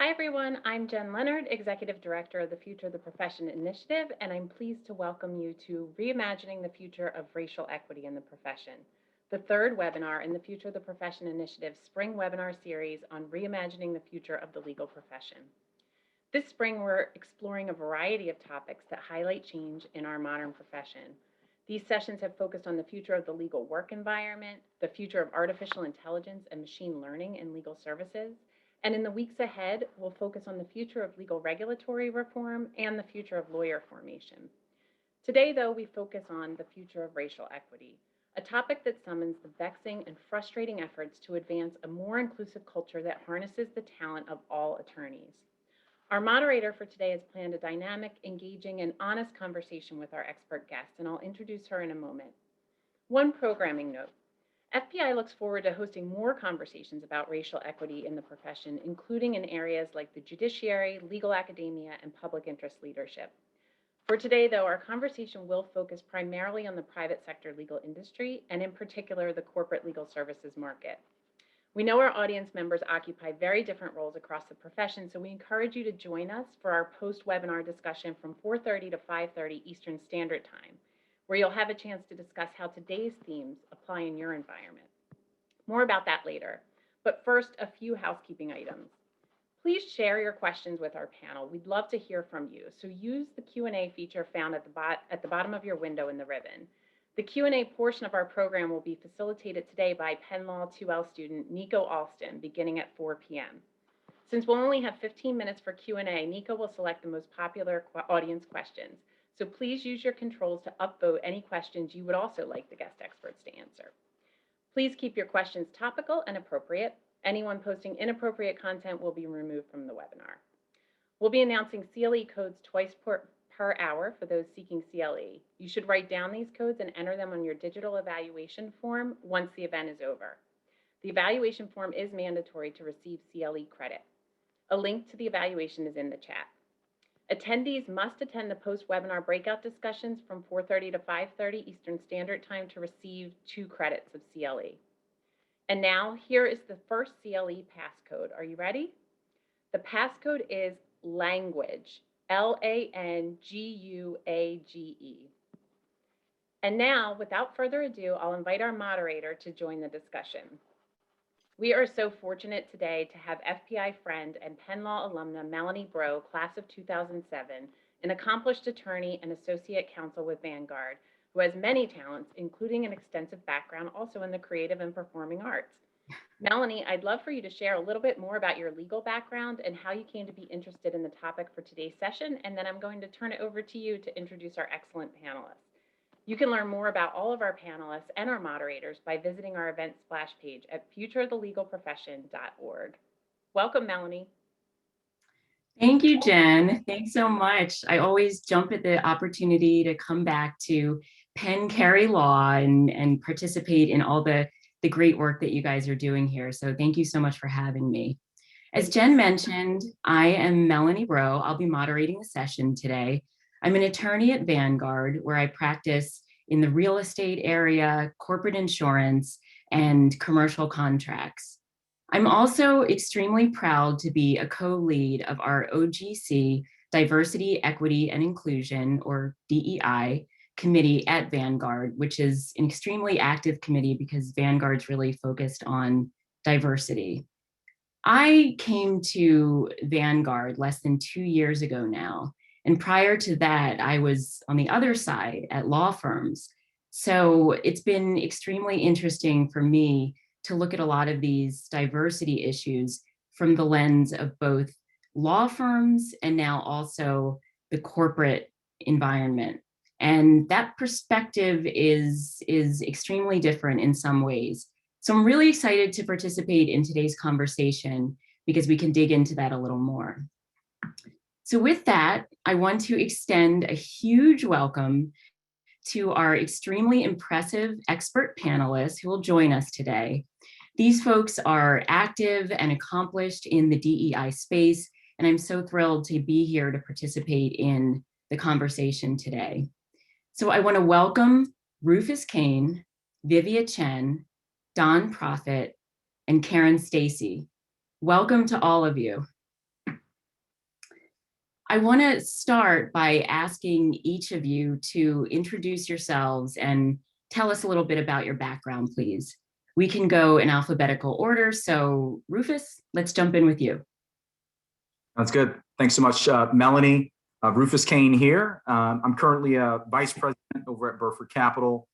Hi, everyone. I'm Jen Leonard, Executive Director of the Future of the Profession Initiative, and I'm pleased to welcome you to Reimagining the Future of Racial Equity in the Profession, the third webinar in the Future of the Profession Initiative spring webinar series on reimagining the future of the legal profession. This spring, we're exploring a variety of topics that highlight change in our modern profession. These sessions have focused on the future of the legal work environment, the future of artificial intelligence and machine learning in legal services, and in the weeks ahead, we'll focus on the future of legal regulatory reform and the future of lawyer formation. Today, though, we focus on the future of racial equity, a topic that summons the vexing and frustrating efforts to advance a more inclusive culture that harnesses the talent of all attorneys. Our moderator for today has planned a dynamic, engaging, and honest conversation with our expert guest, and I'll introduce her in a moment. One programming note. FPI looks forward to hosting more conversations about racial equity in the profession, including in areas like the judiciary, legal academia, and public interest leadership. For today, though, our conversation will focus primarily on the private sector legal industry, and in particular, the corporate legal services market. We know our audience members occupy very different roles across the profession, so we encourage you to join us for our post-webinar discussion from 4:30 to 5:30 Eastern Standard Time, where you'll have a chance to discuss how today's themes apply in your environment. More about that later, but first, a few housekeeping items. Please share your questions with our panel. We'd love to hear from you, so use the Q&A feature found at the bottom of your window in the ribbon. The Q&A portion of our program will be facilitated today by Penn Law 2L student Nico Alston, beginning at 4 p.m. Since we'll only have 15 minutes for Q&A, Nico will select the most popular audience questions. So please use your controls to upvote any questions you would also like the guest experts to answer. Please keep your questions topical and appropriate. Anyone posting inappropriate content will be removed from the webinar. We'll be announcing CLE codes twice per hour for those seeking CLE. You should write down these codes and enter them on your digital evaluation form once the event is over. The evaluation form is mandatory to receive CLE credit. A link to the evaluation is in the chat. Attendees must attend the post-webinar breakout discussions from 4:30 to 5:30 Eastern Standard Time to receive 2 credits of CLE. And now, here is the first CLE passcode. Are you ready? The passcode is language, LANGUAGE. And now, without further ado, I'll invite our moderator to join the discussion. We are so fortunate today to have FPI friend and Penn Law alumna Melanie Bro, class of 2007, an accomplished attorney and associate counsel with Vanguard, who has many talents, including an extensive background also in the creative and performing arts. Melanie, I'd love for you to share a little bit more about your legal background and how you came to be interested in the topic for today's session, and then I'm going to turn it over to you to introduce our excellent panelists. You can learn more about all of our panelists and our moderators by visiting our event splash page at futureofthelegalprofession.org. Welcome, Melanie. Thank you, Jen. Thanks so much. I always jump at the opportunity to come back to Penn Carey Law and participate in all the great work that you guys are doing here. So thank you so much for having me. As Jen mentioned, I am Melanie Rowe. I'll be moderating the session today. I'm an attorney at Vanguard, where I practice in the real estate area, corporate insurance, and commercial contracts. I'm also extremely proud to be a co-lead of our OGC, Diversity, Equity, and Inclusion, or DEI, committee at Vanguard, which is an extremely active committee because Vanguard's really focused on diversity. I came to Vanguard less than 2 years ago now. And prior to that, I was on the other side at law firms. So it's been extremely interesting for me to look at a lot of these diversity issues from the lens of both law firms and now also the corporate environment. And that perspective is extremely different in some ways. So I'm really excited to participate in today's conversation because we can dig into that a little more. So with that, I want to extend a huge welcome to our extremely impressive expert panelists who will join us today. These folks are active and accomplished in the DEI space, and I'm so thrilled to be here to participate in the conversation today. So I want to welcome Rufus Caine, Vivia Chen, Don Prophete, and Stacy. Welcome to all of you. I want to start by asking each of you to introduce yourselves and tell us a little bit about your background, please. We can go in alphabetical order. So Rufus, let's jump in with you. That's good. Thanks so much, Melanie. Rufus Caine here. I'm currently a vice president over at Burford Capital.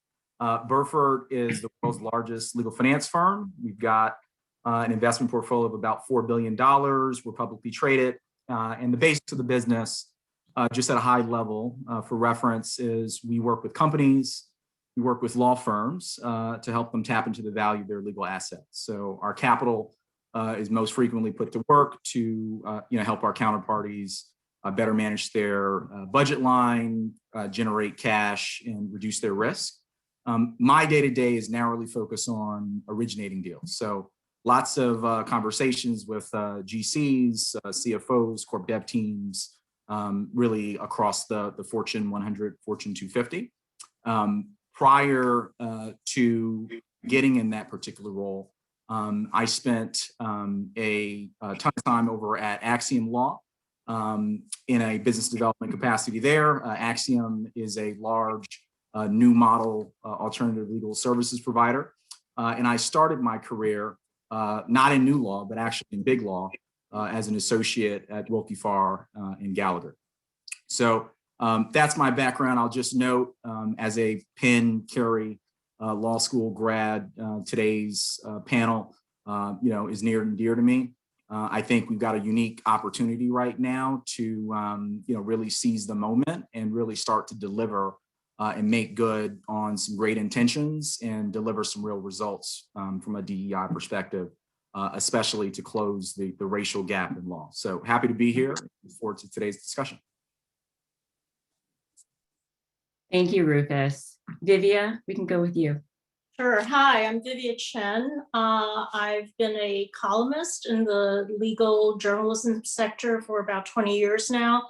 Burford is the world's largest legal finance firm. We've got an investment portfolio of about $4 billion. We're publicly traded. And the basics of the business, just at a high level, for reference, is we work with companies, we work with law firms to help them tap into the value of their legal assets. So our capital is most frequently put to work to help our counterparties better manage their budget line, generate cash, and reduce their risk. My day-to-day is narrowly focused on originating deals. So lots of conversations with GCs, CFOs, corp dev teams, really across the Fortune 100, Fortune 250. Prior to getting in that particular role, I spent a ton of time over at Axiom Law in a business development capacity there. Axiom is a large new model alternative legal services provider. And I started my career not in new law, but actually in big law as an associate at Wilkie Farr and Gallagher. So that's my background. I'll just note as a Penn Carey law school grad, today's panel is near and dear to me. I think we've got a unique opportunity right now to really seize the moment and really start to deliver and make good on some great intentions and deliver some real results from a DEI perspective, especially to close the racial gap in law. So happy to be here. Look forward to today's discussion. Thank you, Rufus. Vivia, we can go with you. Sure. Hi, I'm Vivia Chen. I've been a columnist in the legal journalism sector for about 20 years now.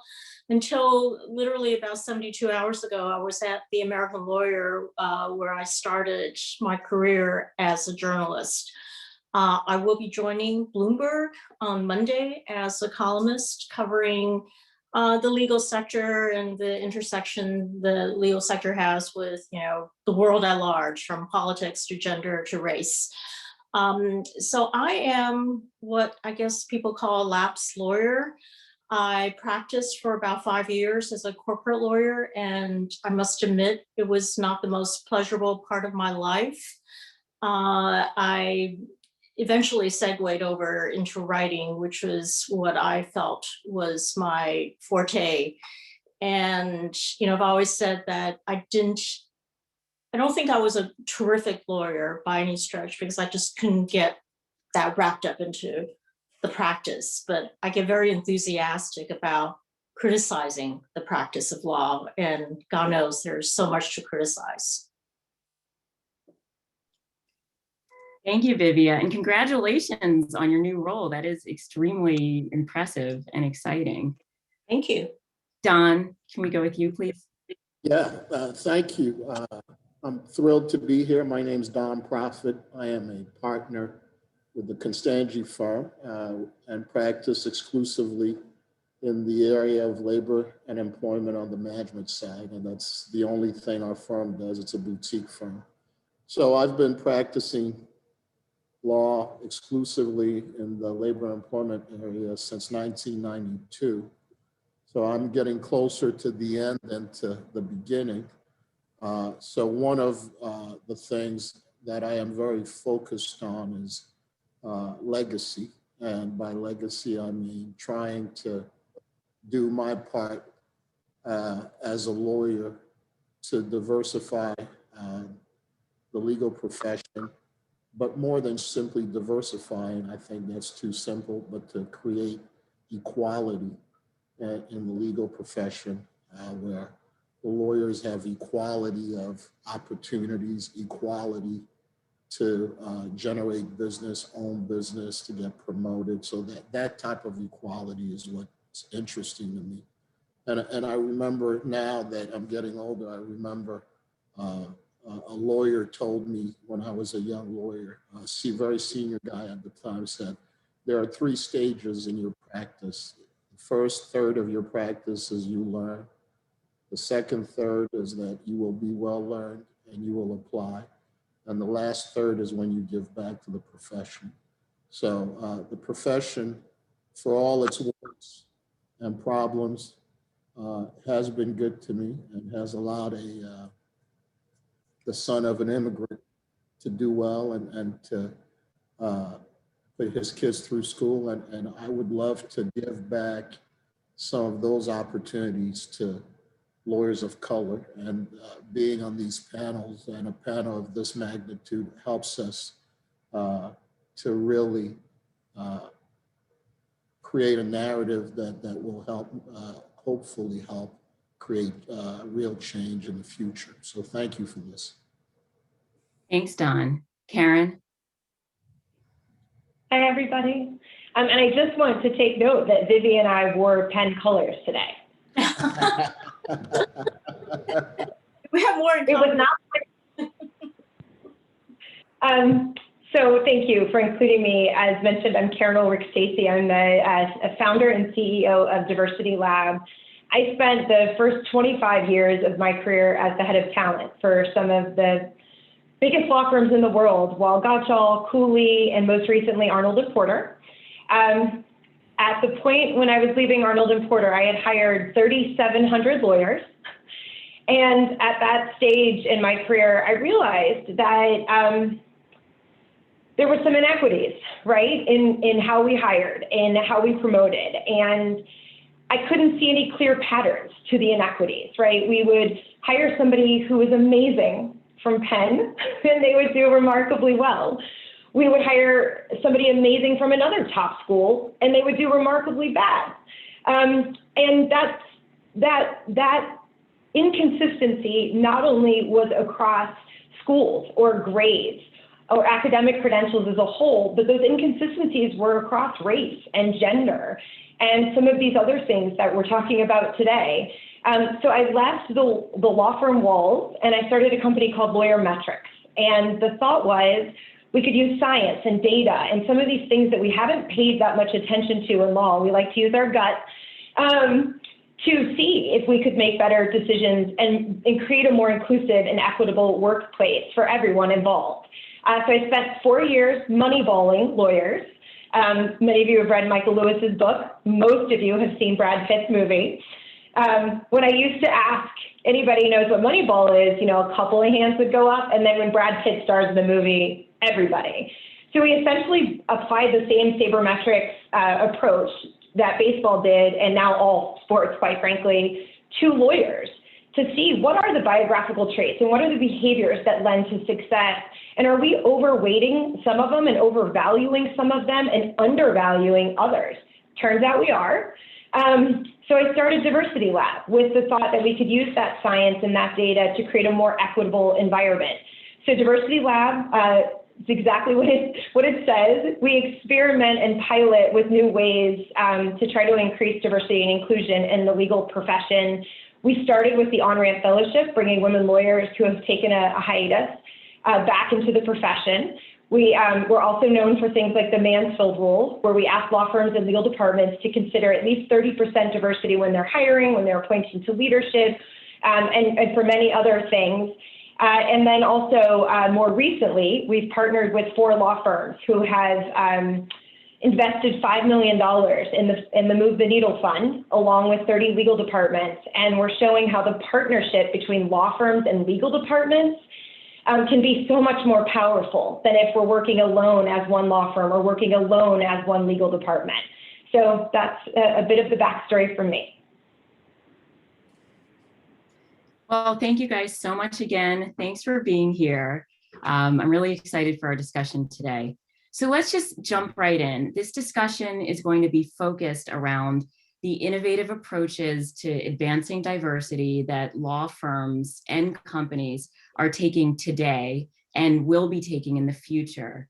Until literally about 72 hours ago, I was at the American Lawyer, where I started my career as a journalist. I will be joining Bloomberg on Monday as a columnist covering the legal sector and the intersection the legal sector has with, the world at large, from politics to gender to race. So I am what I guess people call a lapsed lawyer. I practiced for about 5 years as a corporate lawyer, and I must admit it was not the most pleasurable part of my life. I eventually segued over into writing, which was what I felt was my forte. And, I've always said that I don't think I was a terrific lawyer by any stretch, because I just couldn't get that wrapped up into the practice, but I get very enthusiastic about criticizing the practice of law, and God knows there's so much to criticize. Thank you, Vivia, and congratulations on your new role. That is extremely impressive and exciting. Thank you. Don, can we go with you, please? Yeah, thank you. I'm thrilled to be here. My name's Don Prophete. I am a partner with the Constangy firm and practice exclusively in the area of labor and employment on the management side. And that's the only thing our firm does. It's a boutique firm. So I've been practicing law exclusively in the labor and employment area since 1992. So I'm getting closer to the end than to the beginning. So one of the things that I am very focused on is legacy. And by legacy, I mean trying to do my part as a lawyer to diversify the legal profession, but more than simply diversifying, I think that's too simple, but to create equality in the legal profession where the lawyers have equality of opportunities, equality to generate business, own business, to get promoted. So that type of equality is what's interesting to me. And I remember now that I'm getting older, I remember a lawyer told me when I was a young lawyer, a very senior guy at the time, said, there are 3 stages in your practice. The first third of your practice is you learn. The second third is that you will be well learned and you will apply. And the last third is when you give back to the profession. So the profession, for all its warts and problems, has been good to me and has allowed the son of an immigrant to do well and to put his kids through school. And I would love to give back some of those opportunities to lawyers of color, and being on these panels, and a panel of this magnitude helps us to really create a narrative that will help, hopefully help create real change in the future. So thank you for this. Thanks, Don. Caren? Hi, everybody. And I just wanted to take note that Vivia and I wore Penn colors today. We have more in It was common. not. So thank you for including me. As mentioned, I'm Caren Ulrich Stacy. I'm the founder and CEO of Diversity Lab. I spent the first 25 years of my career as the head of talent for some of the biggest law firms in the world, Wall Gotshal, Cooley, and most recently Arnold & Porter. At the point when I was leaving Arnold & Porter, I had hired 3,700 lawyers. And at that stage in my career, I realized that there were some inequities, right, in how we hired and how we promoted. And I couldn't see any clear patterns to the inequities, right? We would hire somebody who was amazing from Penn, and they would do remarkably well. We would hire somebody amazing from another top school, and they would do remarkably bad. And that inconsistency not only was across schools or grades or academic credentials as a whole, but those inconsistencies were across race and gender and some of these other things that we're talking about today. So I left the law firm walls and I started a company called Lawyer Metrics. And the thought was we could use science and data and some of these things that we haven't paid that much attention to in law. We like to use our gut to see if we could make better decisions and create a more inclusive and equitable workplace for everyone involved. So I spent 4 years moneyballing lawyers. Many of you have read Michael Lewis's book. Most of you have seen Brad Pitt's movie. When I used to ask anybody who knows what Moneyball is, a couple of hands would go up, and then when Brad Pitt stars in the movie, everybody. So we essentially applied the same sabermetrics approach that baseball did, and now all sports, quite frankly, to lawyers to see what are the biographical traits and what are the behaviors that lend to success, and are we overweighting some of them and overvaluing some of them and undervaluing others? Turns out we are. So I started Diversity Lab with the thought that we could use that science and that data to create a more equitable environment. So Diversity Lab, it's exactly what it says. We experiment and pilot with new ways to try to increase diversity and inclusion in the legal profession. We started with the On-Ramp Fellowship, bringing women lawyers who have taken a hiatus back into the profession. We're also known for things like the Mansfield Rule, where we ask law firms and legal departments to consider at least 30% diversity when they're hiring, when they're appointing to leadership, and for many other things. And then also, more recently, we've partnered with 4 law firms who have invested $5 million in the Move the Needle Fund, along with 30 legal departments. And we're showing how the partnership between law firms and legal departments can be so much more powerful than if we're working alone as one law firm or working alone as one legal department. So that's a bit of the backstory from me. Well, thank you guys so much again. Thanks for being here. I'm really excited for our discussion today. So let's just jump right in. This discussion is going to be focused around the innovative approaches to advancing diversity that law firms and companies are taking today and will be taking in the future.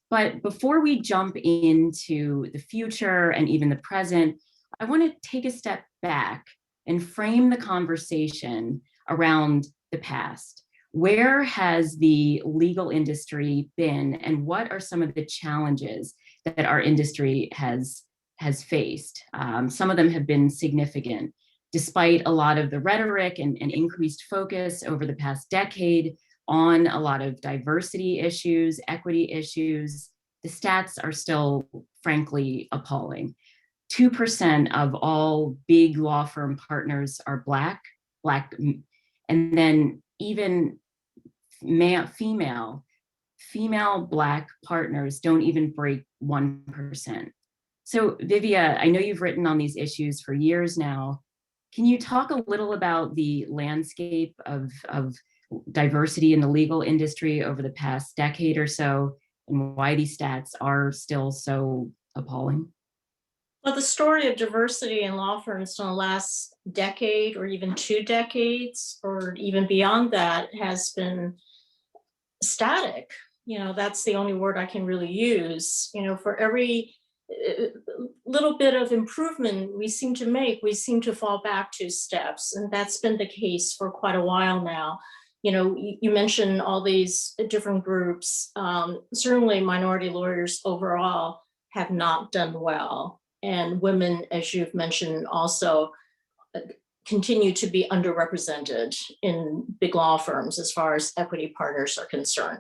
But before we jump into the future and even the present, I want to take a step back and frame the conversation around the past. Where has the legal industry been, and what are some of the challenges that our industry has has faced. Some of them have been significant. Despite a lot of the rhetoric and increased focus over the past decade on a lot of diversity issues, equity issues, the stats are still, frankly, appalling. 2% of all big law firm partners are Black, and then even female Black partners don't even break 1%. So Vivia, I know you've written on these issues for years now. Can you talk a little about the landscape of diversity in the legal industry over the past decade or so, and why these stats are still so appalling? Well, the story of diversity in law firms in the last decade or even 2 decades or even beyond that has been static. That's the only word I can really use. For every little bit of improvement we seem to make, we seem to fall back 2 steps. And that's been the case for quite a while now. You mentioned all these different groups. Certainly minority lawyers overall have not done well. And women, as you've mentioned, also continue to be underrepresented in big law firms as far as equity partners are concerned.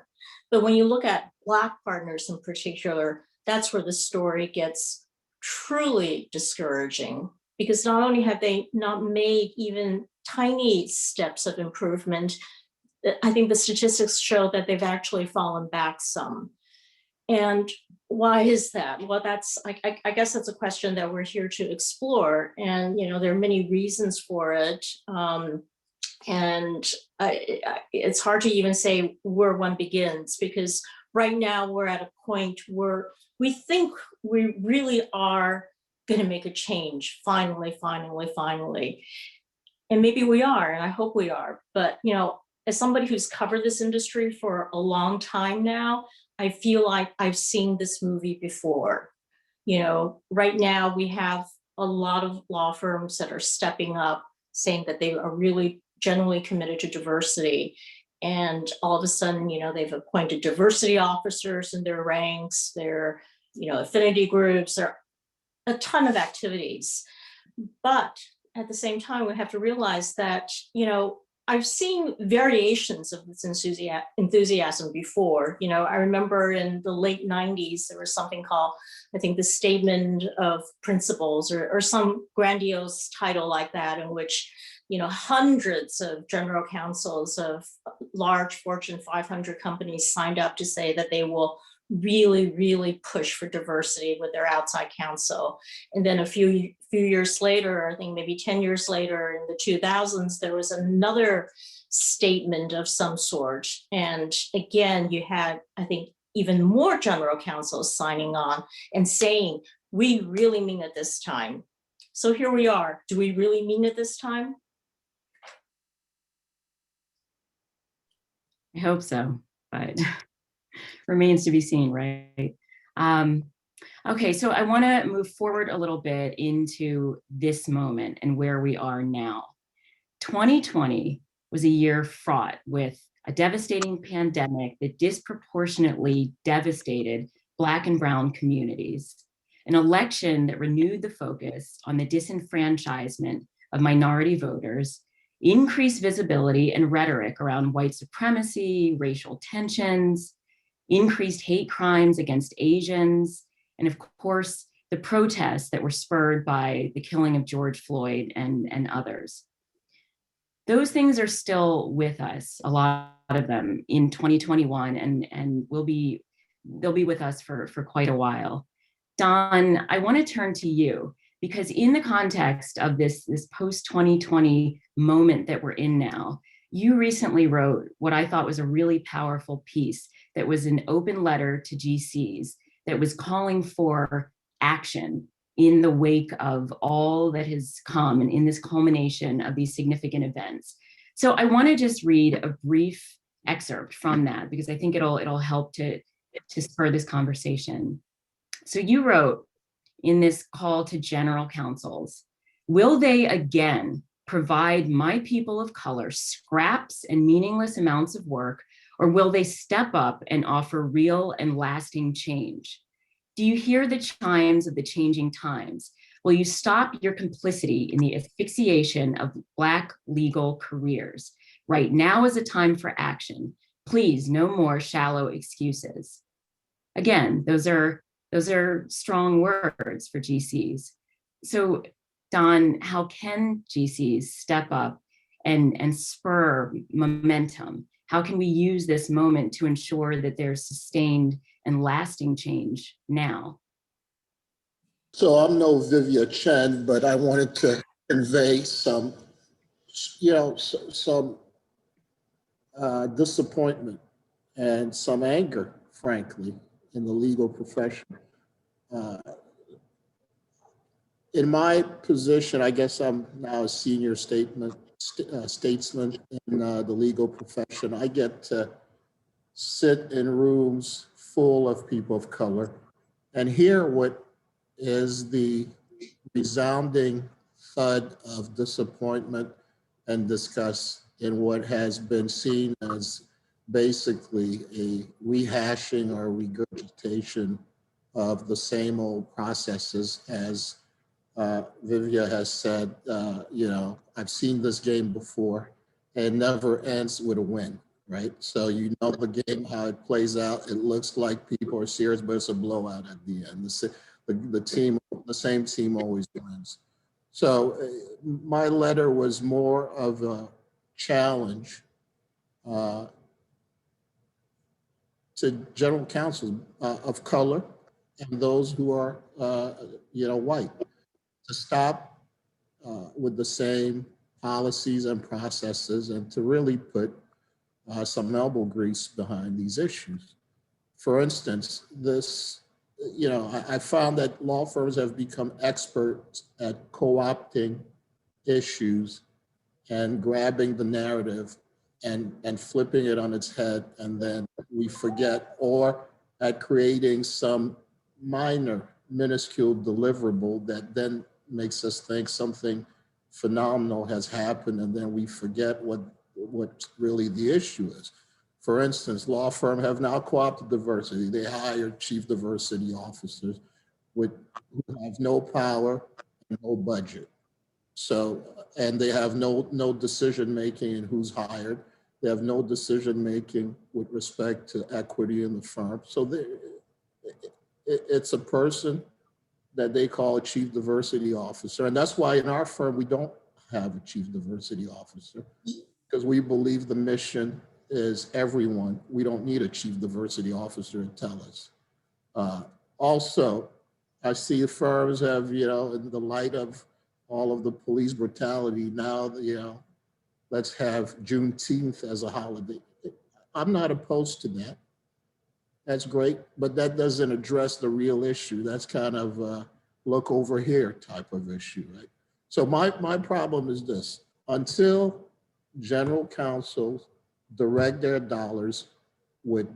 But when you look at Black partners in particular, that's where the story gets truly discouraging, because not only have they not made even tiny steps of improvement, I think the statistics show that they've actually fallen back some. And why is that? Well, I guess that's a question that we're here to explore. And, there are many reasons for it. It's hard to even say where one begins, because right now we're at a point where we think we really are going to make a change, finally. And maybe we are, and I hope we are. But, as somebody who's covered this industry for a long time now, I feel like I've seen this movie before. Right now we have a lot of law firms that are stepping up, saying that they are really generally committed to diversity. And all of a sudden, they've appointed diversity officers in their ranks, their, affinity groups, there are a ton of activities. But at the same time, we have to realize that, I've seen variations of this enthusiasm before. I remember in the late 90s, there was something called, I think, the Statement of Principles or some grandiose title like that, in which, hundreds of general counsels of large Fortune 500 companies signed up to say that they will really, really push for diversity with their outside counsel. And then a few years later, I think maybe 10 years later, in the 2000s, there was another statement of some sort. And again, you had, I think, even more general counsels signing on and saying, we really mean it this time. So here we are. Do we really mean it this time? I hope so, but remains to be seen, right? Okay, so I want to move forward a little bit into this moment and where we are now. 2020 was a year fraught with a devastating pandemic that disproportionately devastated Black and Brown communities, an election that renewed the focus on the disenfranchisement of minority voters, increased visibility and rhetoric around white supremacy, racial tensions, increased hate crimes against Asians, and of course, the protests that were spurred by the killing of George Floyd and others. Those things are still with us, a lot of them, in 2021, and they'll be with us for quite a while. Don, I want to turn to you, because in the context of this post-2020 moment that we're in now, you recently wrote what I thought was a really powerful piece that was an open letter to GCs that was calling for action in the wake of all that has come and in this culmination of these significant events. So I want to just read a brief excerpt from that, because I think it'll help to spur this conversation. So you wrote in this call to general counsels, will they again provide my people of color scraps and meaningless amounts of work, or will they step up and offer real and lasting change? Do you hear the chimes of the changing times? Will you stop your complicity in the asphyxiation of Black legal careers? Right now is a time for action. Please, no more shallow excuses. Again, those are strong words for GCs. So, Don, how can GCs step up and spur momentum? How can we use this moment to ensure that there's sustained and lasting change now? So I'm no Vivia Chen, but I wanted to convey some, some disappointment and some anger, frankly, in the legal profession. In my position, I guess I'm now a senior statesman in the legal profession. I get to sit in rooms full of people of color and hear what is the resounding thud of disappointment and disgust in what has been seen as basically a rehashing or regurgitation of the same old processes. As Vivia has said, I've seen this game before. It never ends with a win, right? So you know the game, how it plays out. It looks like people are serious, but it's a blowout at the end. The same team always wins. So my letter was more of a challenge to general counsel of color and those who are, white, to stop with the same policies and processes and to really put some elbow grease behind these issues. For instance, I found that law firms have become experts at co-opting issues and grabbing the narrative and flipping it on its head, and then we forget, or at creating some minuscule deliverable that then makes us think something phenomenal has happened, and then we forget what really the issue is. For instance, law firms have now co-opted diversity. They hire chief diversity officers who have no power and no budget. So, and they have no decision-making in who's hired. They have no decision-making with respect to equity in the firm. So it's a person that they call a chief diversity officer. And that's why in our firm, we don't have a chief diversity officer, because we believe the mission is everyone. We don't need a chief diversity officer to tell us. Also, I see firms have, in the light of all of the police brutality now, let's have Juneteenth as a holiday. I'm not opposed to that. That's great, but that doesn't address the real issue. That's kind of a look over here type of issue, right? So my problem is this: until general counsels direct their dollars with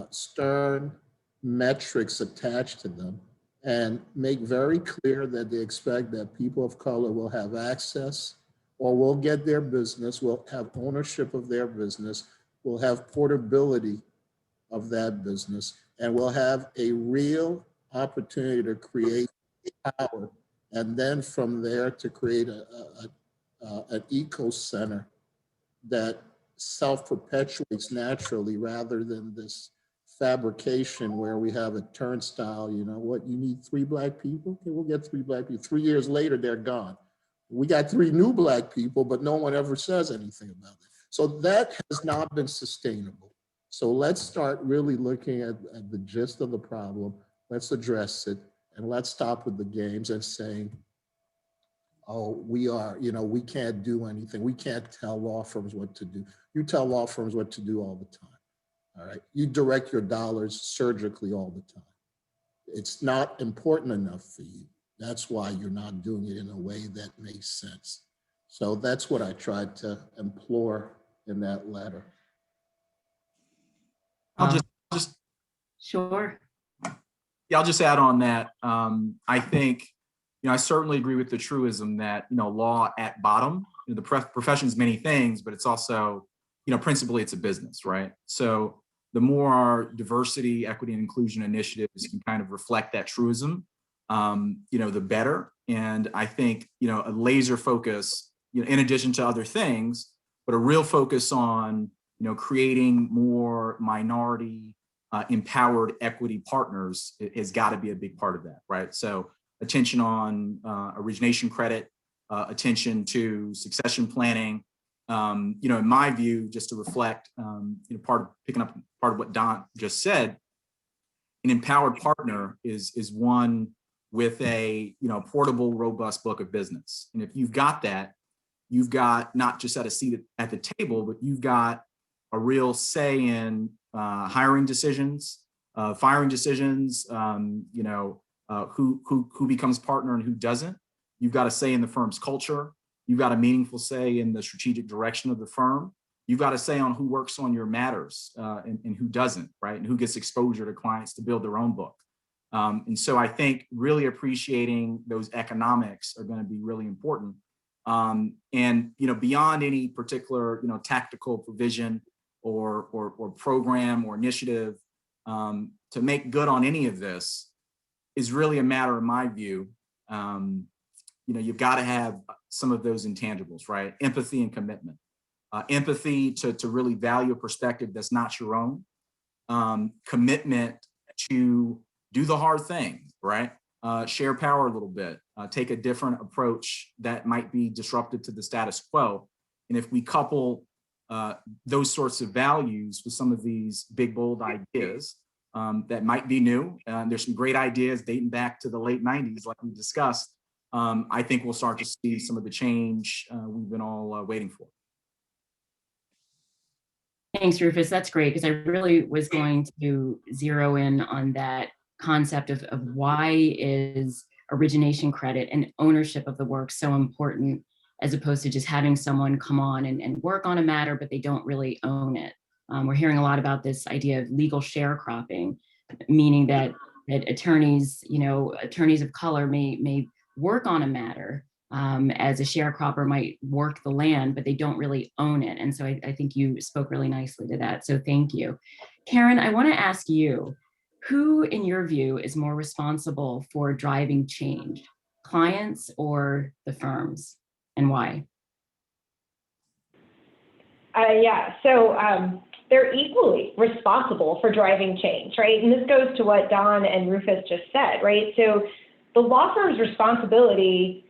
stern metrics attached to them and make very clear that they expect that people of color will have access or will get their business, will have ownership of their business, will have portability of that business, and will have a real opportunity to create power, and then from there to create an eco-center that self-perpetuates naturally, rather than this fabrication where we have a turnstile. You need 3 Black people? Okay, we'll get 3 Black people. 3 years later, they're gone. We got 3 new Black people, but no one ever says anything about it. So that has not been sustainable. So let's start really looking at the gist of the problem. Let's address it, and let's stop with the games and saying, oh, we can't do anything. We can't tell law firms what to do. You tell law firms what to do all the time, all right? You direct your dollars surgically all the time. It's not important enough for you. That's why you're not doing it in a way that makes sense. So that's what I tried to implore in that letter. I'll just Sure. Yeah, I'll just add on that. I think, I certainly agree with the truism that, law at bottom, the profession's many things, but it's also, principally it's a business, right? So the more our diversity, equity, and inclusion initiatives can kind of reflect that truism, the better. And I think, a laser focus, in addition to other things, but a real focus on, creating more minority empowered equity partners has got to be a big part of that, right? So attention on origination credit, attention to succession planning, in my view, just to reflect, picking up part of what Don just said, an empowered partner is one with a, portable, robust book of business. And if you've got that, you've got not just a seat at the table, but you've got a real say in hiring decisions, firing decisions, who becomes partner and who doesn't. You've got a say in the firm's culture. You've got a meaningful say in the strategic direction of the firm. You've got a say on who works on your matters and who doesn't, right? And who gets exposure to clients to build their own book. And so I think really appreciating those economics are going to be really important. And beyond any particular tactical provision or program or initiative, to make good on any of this is really a matter, in my view. You've got to have some of those intangibles, right? Empathy and commitment. Empathy to really value a perspective that's not your own. Commitment to do the hard thing, right? Share power a little bit. Take a different approach that might be disruptive to the status quo. And if we couple those sorts of values with some of these big, bold ideas that might be new, there's some great ideas dating back to the late 90s, like we discussed. I think we'll start to see some of the change we've been all waiting for. Thanks, Rufus. That's great, because I really was going to zero in on that concept of why is origination credit and ownership of the work so important, as opposed to just having someone come on and work on a matter, but they don't really own it. We're hearing a lot about this idea of legal sharecropping, meaning that attorneys, attorneys of color may work on a matter as a sharecropper might work the land, but they don't really own it. And so I think you spoke really nicely to that. So thank you. Caren, I want to ask you, who in your view is more responsible for driving change, clients or the firms, and why? So they're equally responsible for driving change, right? And this goes to what Don and Rufus just said, right? So the law firm's responsibility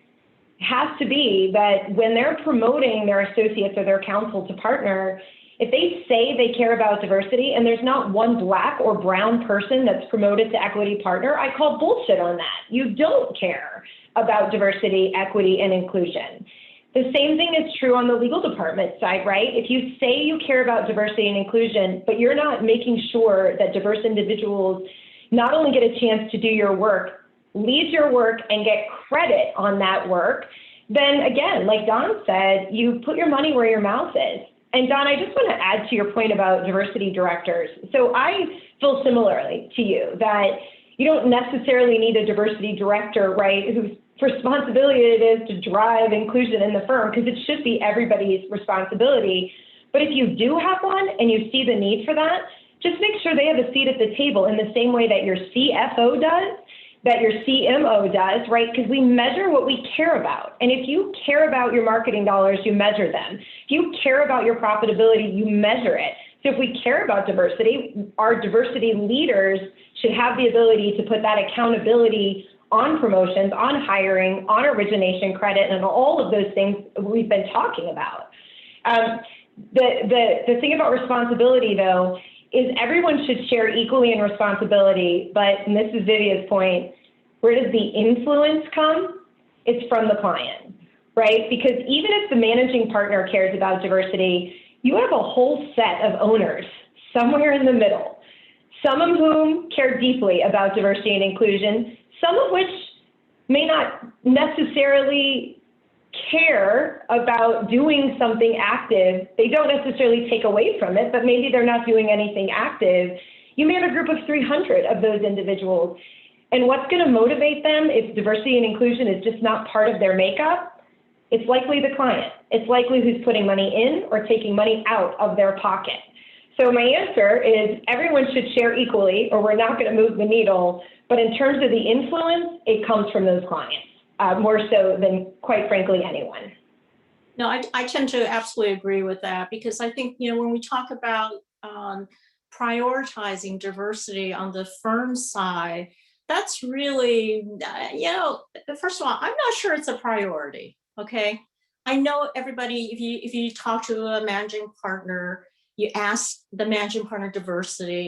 has to be that when they're promoting their associates or their counsel to partner, if they say they care about diversity and there's not one Black or brown person that's promoted to equity partner, I call bullshit on that. You don't care about diversity, equity, and inclusion. The same thing is true on the legal department side, right? If you say you care about diversity and inclusion, but you're not making sure that diverse individuals not only get a chance to do your work, lead your work, and get credit on that work, then again, like Don said, you put your money where your mouth is. And Don, I just want to add to your point about diversity directors. So I feel similarly to you that you don't necessarily need a diversity director, right, whose responsibility it is to drive inclusion in the firm, because it should be everybody's responsibility. But if you do have one and you see the need for that, just make sure they have a seat at the table in the same way that your CFO does, that your CMO does, right? Because we measure what we care about. And if you care about your marketing dollars, you measure them. If you care about your profitability, you measure it. So if we care about diversity, our diversity leaders should have the ability to put that accountability on promotions, on hiring, on origination credit, and all of those things we've been talking about. The thing about responsibility, though, is everyone should share equally in responsibility, but, and this is Vivia's point, where does the influence come? It's from the client, right? Because even if the managing partner cares about diversity, you have a whole set of owners somewhere in the middle, some of whom care deeply about diversity and inclusion, some of which may not necessarily care about doing something active. They don't necessarily take away from it, but maybe they're not doing anything active. You may have a group of 300 of those individuals. And what's going to motivate them if diversity and inclusion is just not part of their makeup? It's likely the client. It's likely who's putting money in or taking money out of their pocket. So my answer is everyone should share equally, or we're not going to move the needle. But in terms of the influence, it comes from those clients, more so than, quite frankly, anyone. No, I tend to absolutely agree with that, because I think, when we talk about prioritizing diversity on the firm side, that's really, first of all, I'm not sure it's a priority, okay? I know everybody, if you talk to a managing partner, you ask the managing partner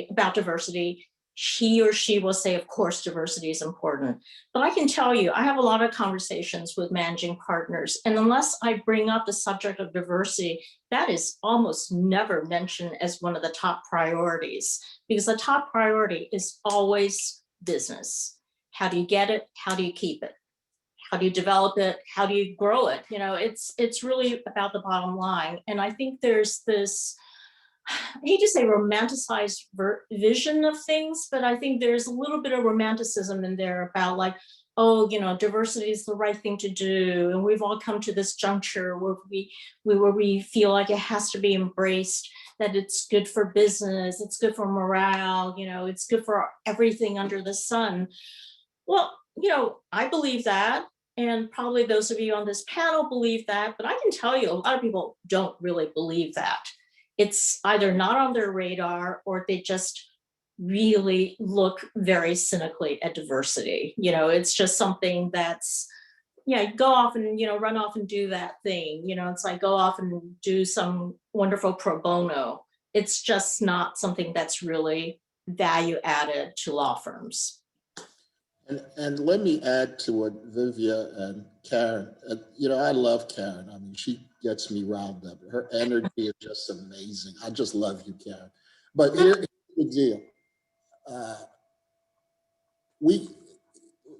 about diversity, he or she will say, of course, diversity is important. But I can tell you, I have a lot of conversations with managing partners, and unless I bring up the subject of diversity, that is almost never mentioned as one of the top priorities, because the top priority is always business. How do you get it? How do you keep it? How do you develop it? How do you grow it? It's really about the bottom line. And I think there's this, I hate to say romanticized vision of things, but I think there's a little bit of romanticism in there about like, oh, diversity is the right thing to do. And we've all come to this juncture where we feel like it has to be embraced, that it's good for business, it's good for morale, it's good for everything under the sun. Well, I believe that. And probably those of you on this panel believe that, but I can tell you a lot of people don't really believe that. It's either not on their radar, or they just really look very cynically at diversity. It's just something that's, go off and, run off and do that thing. It's like go off and do some wonderful pro bono. It's just not something that's really value added to law firms. And let me add to what Vivia and Caren, I love Caren. I mean, she gets me riled up. Her energy is just amazing. I just love you, Caren. But here's the deal.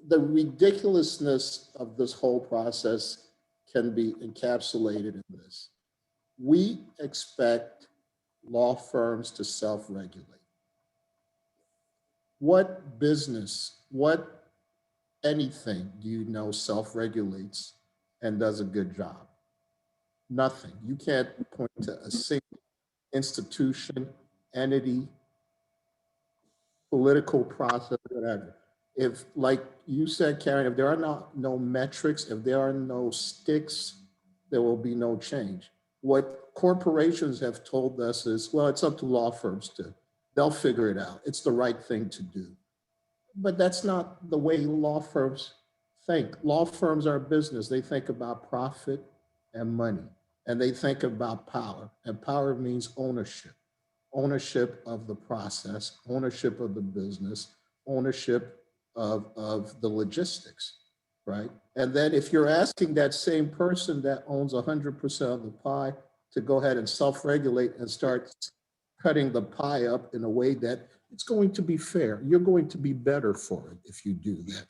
The ridiculousness of this whole process can be encapsulated in this. We expect law firms to self-regulate. What business, what anything do you know self-regulates and does a good job? Nothing. You can't point to a single institution, entity, political process, whatever. If, like you said, Caren, if there are no metrics, if there are no sticks, there will be no change. What corporations have told us is, well, it's up to law firms they'll figure it out. It's the right thing to do. But that's not the way law firms think. Law firms are a business. They think about profit and money, and they think about power. And power means ownership of the process, ownership of the business, ownership of the logistics, right? And then if you're asking that same person that owns 100% of the pie to go ahead and self-regulate and start cutting the pie up in a way that it's going to be fair. You're going to be better for it if you do that.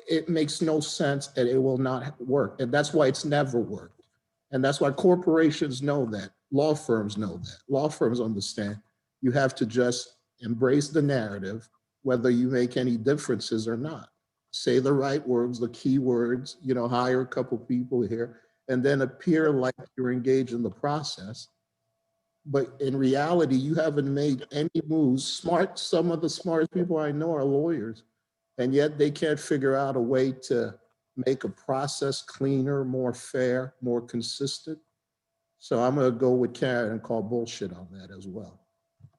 It makes no sense, and it will not work. And that's why it's never worked. And that's why corporations know that. Law firms know that. Law firms understand you have to just embrace the narrative, whether you make any differences or not. Say the right words, the key words, hire a couple people here, and then appear like you're engaged in the process. But in reality, you haven't made any moves. Some of the smartest people I know are lawyers, and yet they can't figure out a way to make a process cleaner, more fair, more consistent. So I'm going to go with Caren and call bullshit on that as well.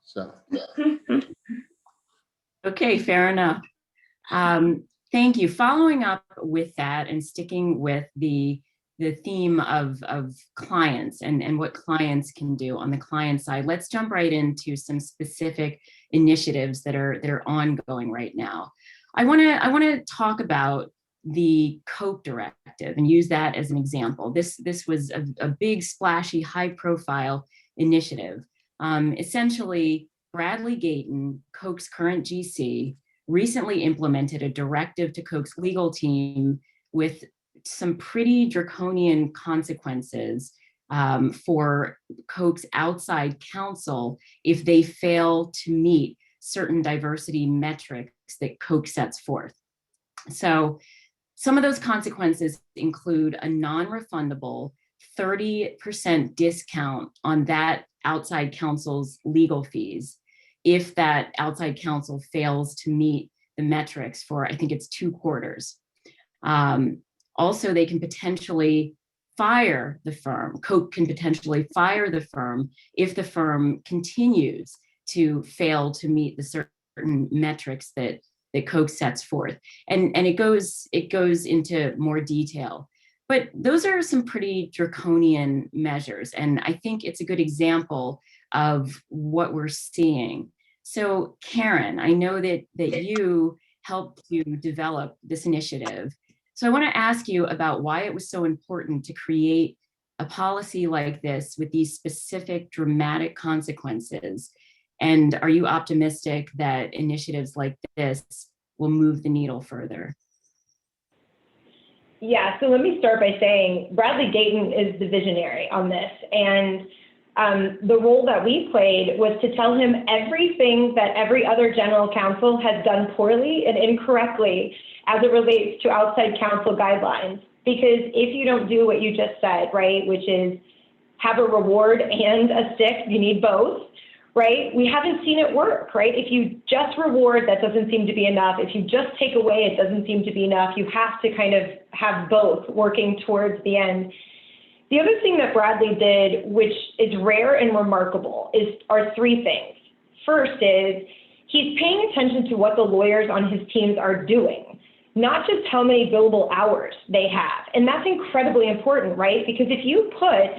So. Okay, fair enough. Thank you. Following up with that and sticking with the theme of clients and what clients can do on the client side, let's jump right into some specific initiatives that are ongoing right now. I want to talk about the Code Directive and use that as an example. This was a big, splashy, high-profile initiative. Essentially, Bradley Gayton, Coke's current GC, recently implemented a directive to Coke's legal team with some pretty draconian consequences for Coke's outside counsel if they fail to meet certain diversity metrics that Coke sets forth. So some of those consequences include a non-refundable 30% discount on that outside counsel's legal fees if that outside counsel fails to meet the metrics for, I think it's 2 quarters. Also, they can potentially fire the firm. Coke can potentially fire the firm if the firm continues to fail to meet the certain metrics that Coke sets forth. And it goes into more detail. But those are some pretty draconian measures. And I think it's a good example of what we're seeing. So Caren, I know that you helped to develop this initiative. So I want to ask you about why it was so important to create a policy like this with these specific dramatic consequences. And are you optimistic that initiatives like this will move the needle further? Yeah, so let me start by saying Bradley Dayton is the visionary on this. And the role that we played was to tell him everything that every other general counsel has done poorly and incorrectly as it relates to outside counsel guidelines. Because if you don't do what you just said, right, which is have a reward and a stick, you need both, right? We haven't seen it work, right? If you just reward, that doesn't seem to be enough. If you just take away, it doesn't seem to be enough. You have to kind of have both working towards the end. The other thing that Bradley did, which is rare and remarkable, are 3 things. First is he's paying attention to what the lawyers on his teams are doing, not just how many billable hours they have. And that's incredibly important, right? Because if you put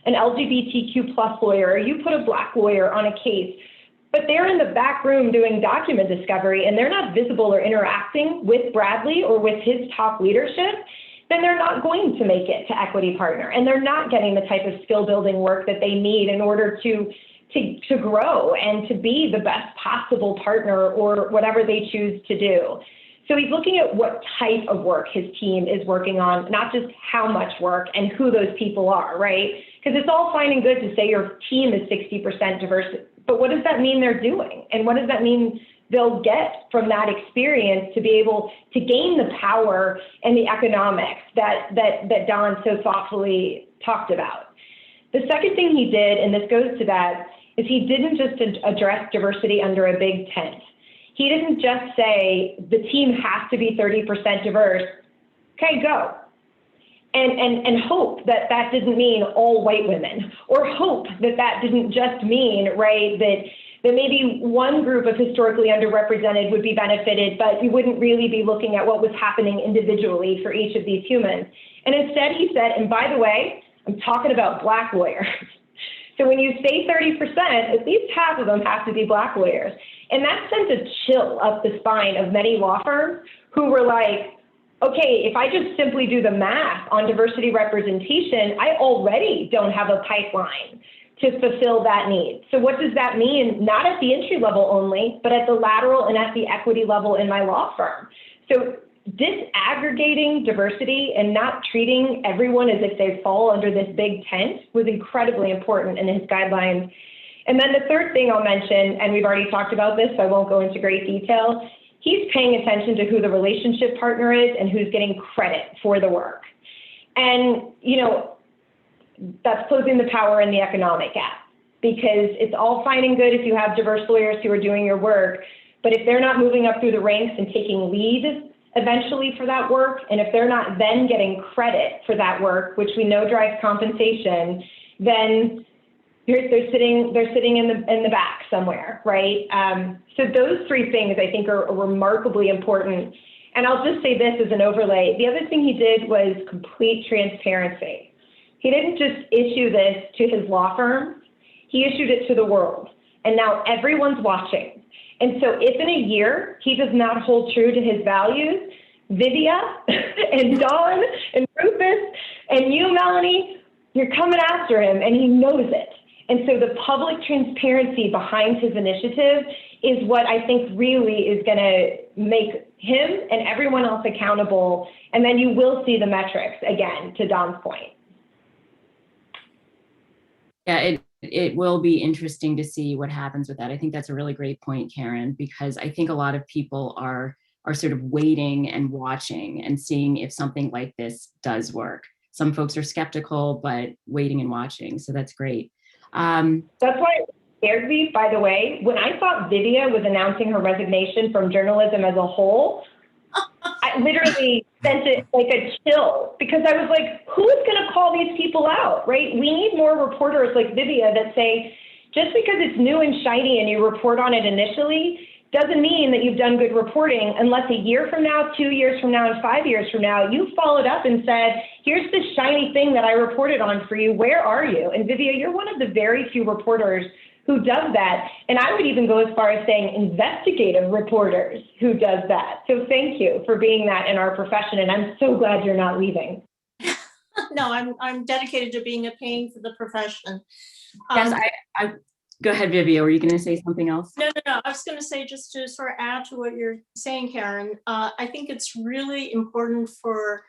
an LGBTQ plus lawyer, or you put a Black lawyer on a case, but they're in the back room doing document discovery and they're not visible or interacting with Bradley or with his top leadership, then they're not going to make it to equity partner, and they're not getting the type of skill building work that they need in order to grow and to be the best possible partner or whatever they choose to do. So he's looking at what type of work his team is working on, not just how much work and who those people are, right? Because it's all fine and good to say your team is 60% diverse, but what does that mean they're doing? And what does that mean they'll get from that experience to be able to gain the power and the economics that Don so thoughtfully talked about? The second thing he did, and this goes to that, is he didn't just address diversity under a big tent. He didn't just say the team has to be 30% diverse. Okay, go. And hope that that didn't mean all white women, or hope that that didn't just mean, right, that maybe one group of historically underrepresented would be benefited, but you wouldn't really be looking at what was happening individually for each of these humans. And instead he said, and by the way, I'm talking about Black lawyers. So when you say 30%, at least half of them have to be Black lawyers. And that sent a chill up the spine of many law firms who were like, okay, if I just simply do the math on diversity representation, I already don't have a pipeline to fulfill that need. So what does that mean? Not at the entry level only, but at the lateral and at the equity level in my law firm. So disaggregating diversity and not treating everyone as if they fall under this big tent was incredibly important in his guidelines. And then the third thing I'll mention, and we've already talked about this, so I won't go into great detail, he's paying attention to who the relationship partner is and who's getting credit for the work. And, you know, that's closing the power and the economic gap, because it's all fine and good if you have diverse lawyers who are doing your work, but if they're not moving up through the ranks and taking lead eventually for that work, and if they're not then getting credit for that work, which we know drives compensation, then they're sitting in the back somewhere, right? So those 3 things I think are remarkably important. And I'll just say this as an overlay. The other thing he did was complete transparency. He didn't just issue this to his law firm, he issued it to the world. And now everyone's watching. And so if in a year he does not hold true to his values, Vivia and Dawn and Rufus and you, Melanie, you're coming after him, and he knows it. And so the public transparency behind his initiative is what I think really is going to make him and everyone else accountable. And then you will see the metrics again, to Don's point. Yeah, it will be interesting to see what happens with that. I think that's a really great point, Caren, because I think a lot of people are sort of waiting and watching and seeing if something like this does work. Some folks are skeptical, but waiting and watching. So that's great. That's why it scared me, by the way. When I thought Vivia was announcing her resignation from journalism as a whole, I literally sent it like a chill because I was like, who's going to call these people out, right? We need more reporters like Vivia that say, just because it's new and shiny and you report on it initially, doesn't mean that you've done good reporting unless a year from now, 2 years from now, and 5 years from now, you followed up and said, here's the shiny thing that I reported on for you. Where are you? And Vivia, you're one of the very few reporters who does that. And I would even go as far as saying investigative reporters who does that. So thank you for being that in our profession. And I'm so glad you're not leaving. No, I'm dedicated to being a pain for the profession. Yes, I go ahead, Vivia. Were you going to say something else? No. I was going to say, just to sort of add to what you're saying, Caren, I think it's really important for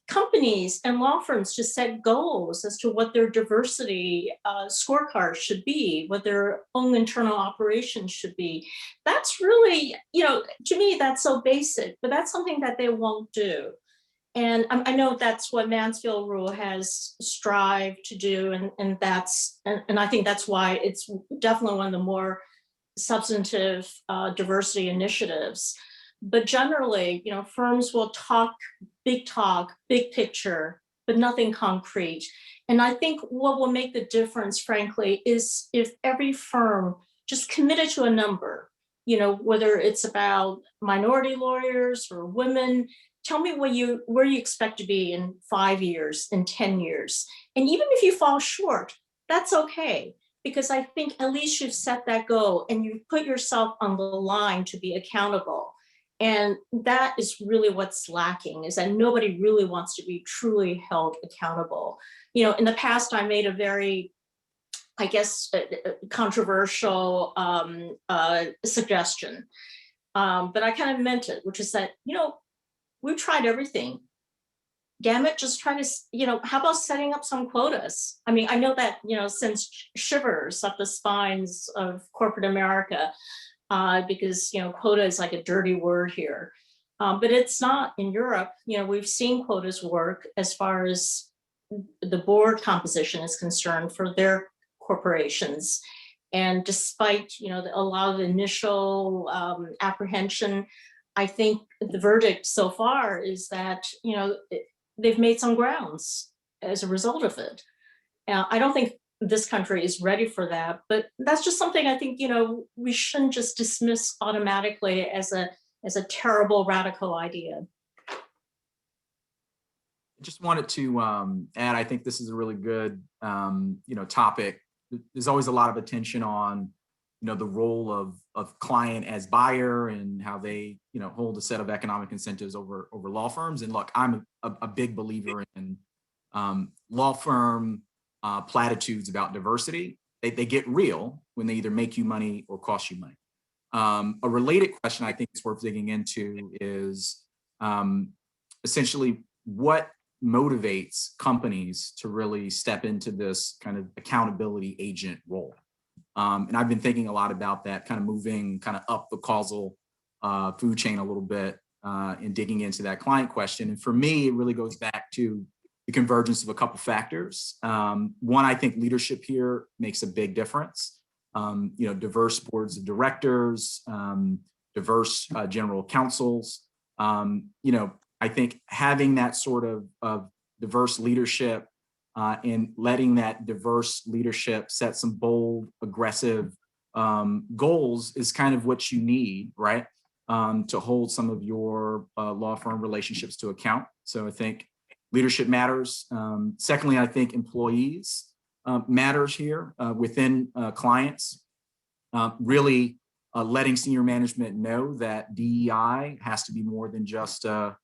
companies and law firms to set goals as to what their diversity scorecard should be, what their own internal operations should be. That's really, to me, that's so basic, but that's something that they won't do. And I know that's what Mansfield Rule has strived to do, and I think that's why it's definitely one of the more substantive diversity initiatives. But generally, firms will talk, big picture, but nothing concrete. And I think what will make the difference, frankly, is if every firm just committed to a number, whether it's about minority lawyers or women. Tell me where you expect to be in 5 years, in 10 years. And even if you fall short, that's okay. Because I think at least you've set that goal and you've put yourself on the line to be accountable. And that is really what's lacking, is that nobody really wants to be truly held accountable. In the past, I made a very, I guess, controversial suggestion. But I kind of meant it, which is that, we've tried everything. Damn it, just try to, how about setting up some quotas? I mean, I know that, sends shivers up the spines of corporate America because, quota is like a dirty word here. But it's not in Europe. We've seen quotas work as far as the board composition is concerned for their corporations. And despite, a lot of the initial apprehension, I think the verdict so far is that, they've made some grounds as a result of it. I don't think this country is ready for that, but that's just something I think, we shouldn't just dismiss automatically as a terrible radical idea. I just wanted to add, I think this is a really good, topic. There's always a lot of attention on, the role of client as buyer and how they, hold a set of economic incentives over law firms. And look, I'm a big believer in law firm platitudes about diversity. They get real when they either make you money or cost you money. A related question I think is worth digging into is essentially what motivates companies to really step into this kind of accountability agent role. And I've been thinking a lot about that, kind of moving kind of up the causal food chain a little bit and digging into that client question. And for me, it really goes back to the convergence of a couple factors. One, I think leadership here makes a big difference. Diverse boards of directors, diverse general counsels. I think having that sort of diverse leadership and letting that diverse leadership set some bold, aggressive goals is kind of what you need, right? To hold some of your law firm relationships to account. So I think leadership matters. Secondly, I think employees matters here within clients. Really letting senior management know that DEI has to be more than just a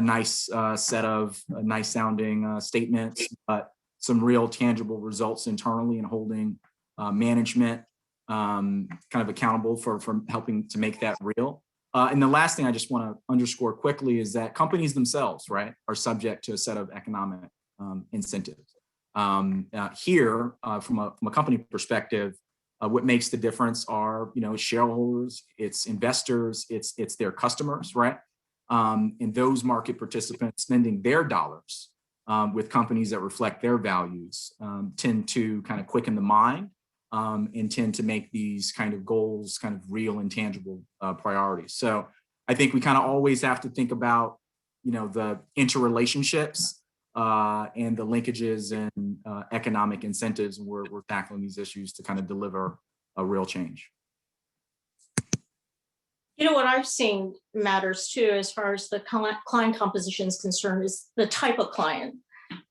nice set of nice sounding statements, but some real tangible results internally and holding management kind of accountable for helping to make that real. And the last thing I just want to underscore quickly is that companies themselves, right, are subject to a set of economic incentives. Here, from a company perspective, what makes the difference are, shareholders, it's investors, it's their customers, right? And those market participants spending their dollars with companies that reflect their values tend to kind of quicken the mind and tend to make these kind of goals kind of real and tangible priorities. So I think we kind of always have to think about, the interrelationships and the linkages and economic incentives when we're tackling these issues to kind of deliver a real change. What I've seen matters too, as far as the client composition is concerned, is the type of client.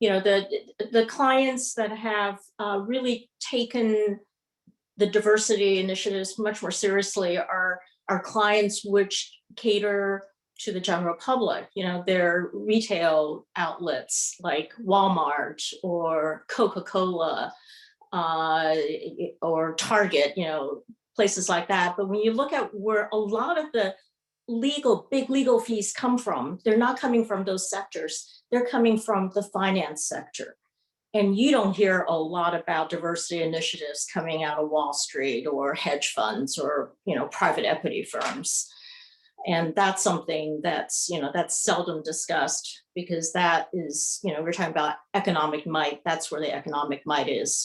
The clients that have really taken the diversity initiatives much more seriously are clients which cater to the general public. They're retail outlets like Walmart or Coca-Cola or Target, places like that. But when you look at where a lot of the big legal fees come from, they're not coming from those sectors. They're coming from the finance sector. And you don't hear a lot about diversity initiatives coming out of Wall Street or hedge funds or, private equity firms. And that's something that's seldom discussed, because that is, we're talking about economic might. That's where the economic might is.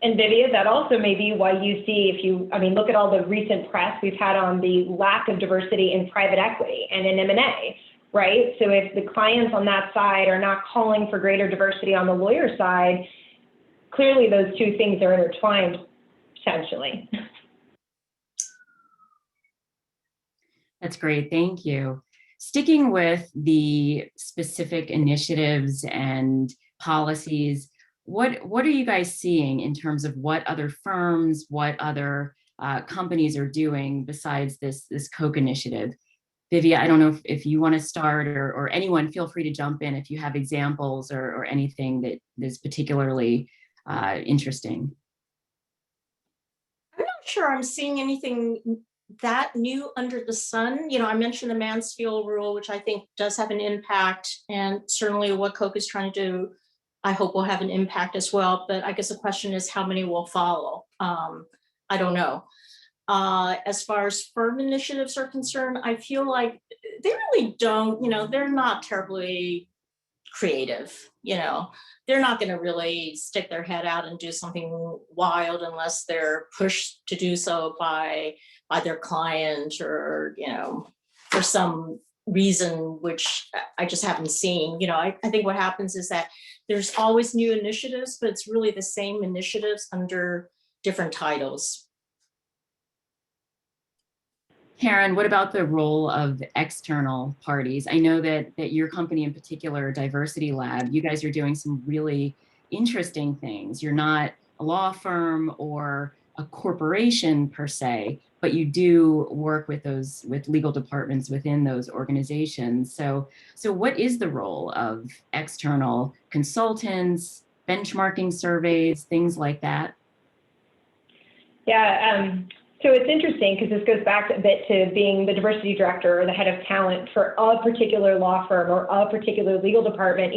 And Vivia, that also may be why you see, look at all the recent press we've had on the lack of diversity in private equity and in M&A, right? So if the clients on that side are not calling for greater diversity on the lawyer side, clearly those two things are intertwined potentially. That's great, thank you. Sticking with the specific initiatives and policies, what are you guys seeing in terms of what other firms, what other companies are doing besides this Coke initiative? Vivia, I don't know if you want to start, or anyone, feel free to jump in if you have examples or anything that is particularly interesting. I'm not sure I'm seeing anything that new under the sun. I mentioned the Mansfield rule, which I think does have an impact, and certainly what Coke is trying to do, I hope will have an impact as well. But I guess the question is how many will follow? I don't know. As far as firm initiatives are concerned, I feel like they really don't, they're not terribly creative. They're not going to really stick their head out and do something wild unless they're pushed to do so by their client or, for some reason, which I just haven't seen. I think what happens is that there's always new initiatives, but it's really the same initiatives under different titles. Caren, what about the role of external parties? I know that your company in particular, Diversity Lab, you guys are doing some really interesting things. You're not a law firm or a corporation per se, but you do work with legal departments within those organizations. So what is the role of external consultants, benchmarking surveys, things like that? Yeah, so it's interesting because this goes back a bit to being the diversity director or the head of talent for a particular law firm or a particular legal department.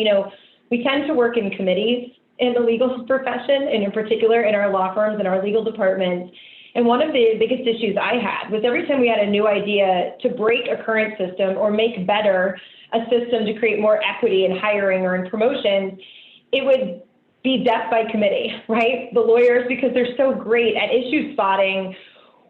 We tend to work in committees in the legal profession, and in particular in our law firms and our legal departments. And one of the biggest issues I had was every time we had a new idea to break a current system or make better a system to create more equity in hiring or in promotions, it would be death by committee, right? The lawyers, because they're so great at issue spotting,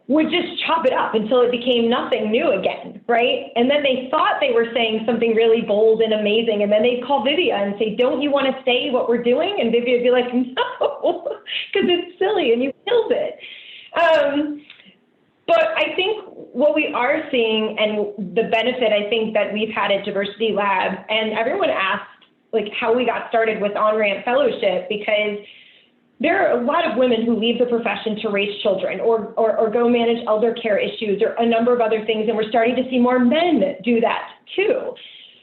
would just chop it up until it became nothing new again, right? And then they thought they were saying something really bold and amazing, and then they'd call Vivia and say, don't you want to say what we're doing? And Vivia would be like, no, because it's silly and you killed it. But I think what we are seeing, and the benefit I think that we've had at Diversity Lab, and everyone asked like how we got started with On-Ramp Fellowship, because there are a lot of women who leave the profession to raise children or go manage elder care issues or a number of other things, and we're starting to see more men do that too.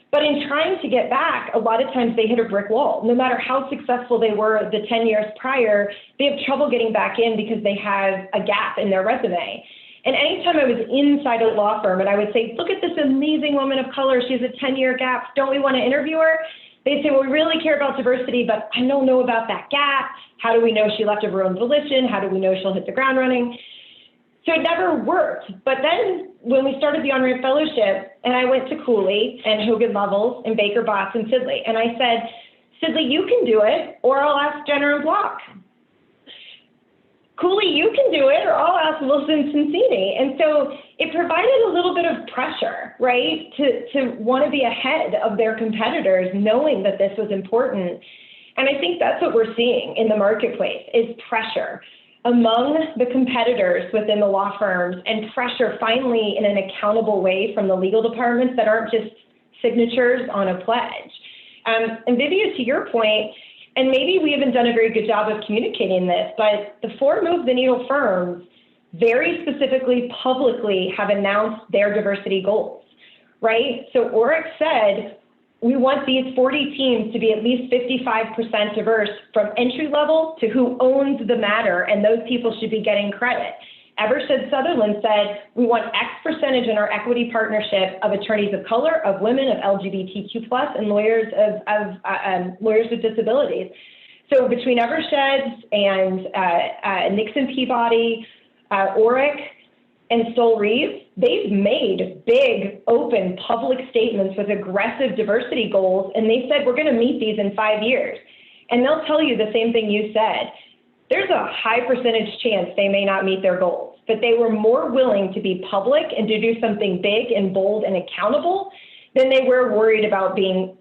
But in trying to get back, a lot of times they hit a brick wall. No matter how successful they were the 10 years prior, they have trouble getting back in because they have a gap in their resume. And anytime I was inside a law firm and I would say, look at this amazing woman of color, she has a 10-year gap, don't we want to interview her? They'd say, well, we really care about diversity, but I don't know about that gap. How do we know she left of her own volition? How do we know she'll hit the ground running? So it never worked. But then when we started the on-ramp fellowship, and I went to Cooley and Hogan Lovells and Baker Botts and Sidley, and I said, Sidley, you can do it, or I'll ask Jenner and Block. Cooley, you can do it, or I'll ask Wilson Cincini. And so it provided a little bit of pressure, right, to want to be ahead of their competitors, knowing that this was important. And I think that's what we're seeing in the marketplace is pressure among the competitors within the law firms, and pressure finally in an accountable way from the legal departments that aren't just signatures on a pledge. And Vivia, to your point, and maybe we haven't done a very good job of communicating this, but the four move the needle firms very specifically publicly have announced their diversity goals, right? So Ulrich said, we want these 40 teams to be at least 55% diverse from entry level to who owns the matter, and those people should be getting credit. Evershed Sutherland said, we want X percentage in our equity partnership of attorneys of color, of women, of LGBTQ+, and lawyers lawyers with disabilities. So between Evershed and Nixon Peabody, Ulrich, and Stoll Reeves, they've made big, open, public statements with aggressive diversity goals, and they said, we're gonna meet these in 5 years. And they'll tell you the same thing you said. There's a high percentage chance they may not meet their goals, but they were more willing to be public and to do something big and bold and accountable than they were worried about failing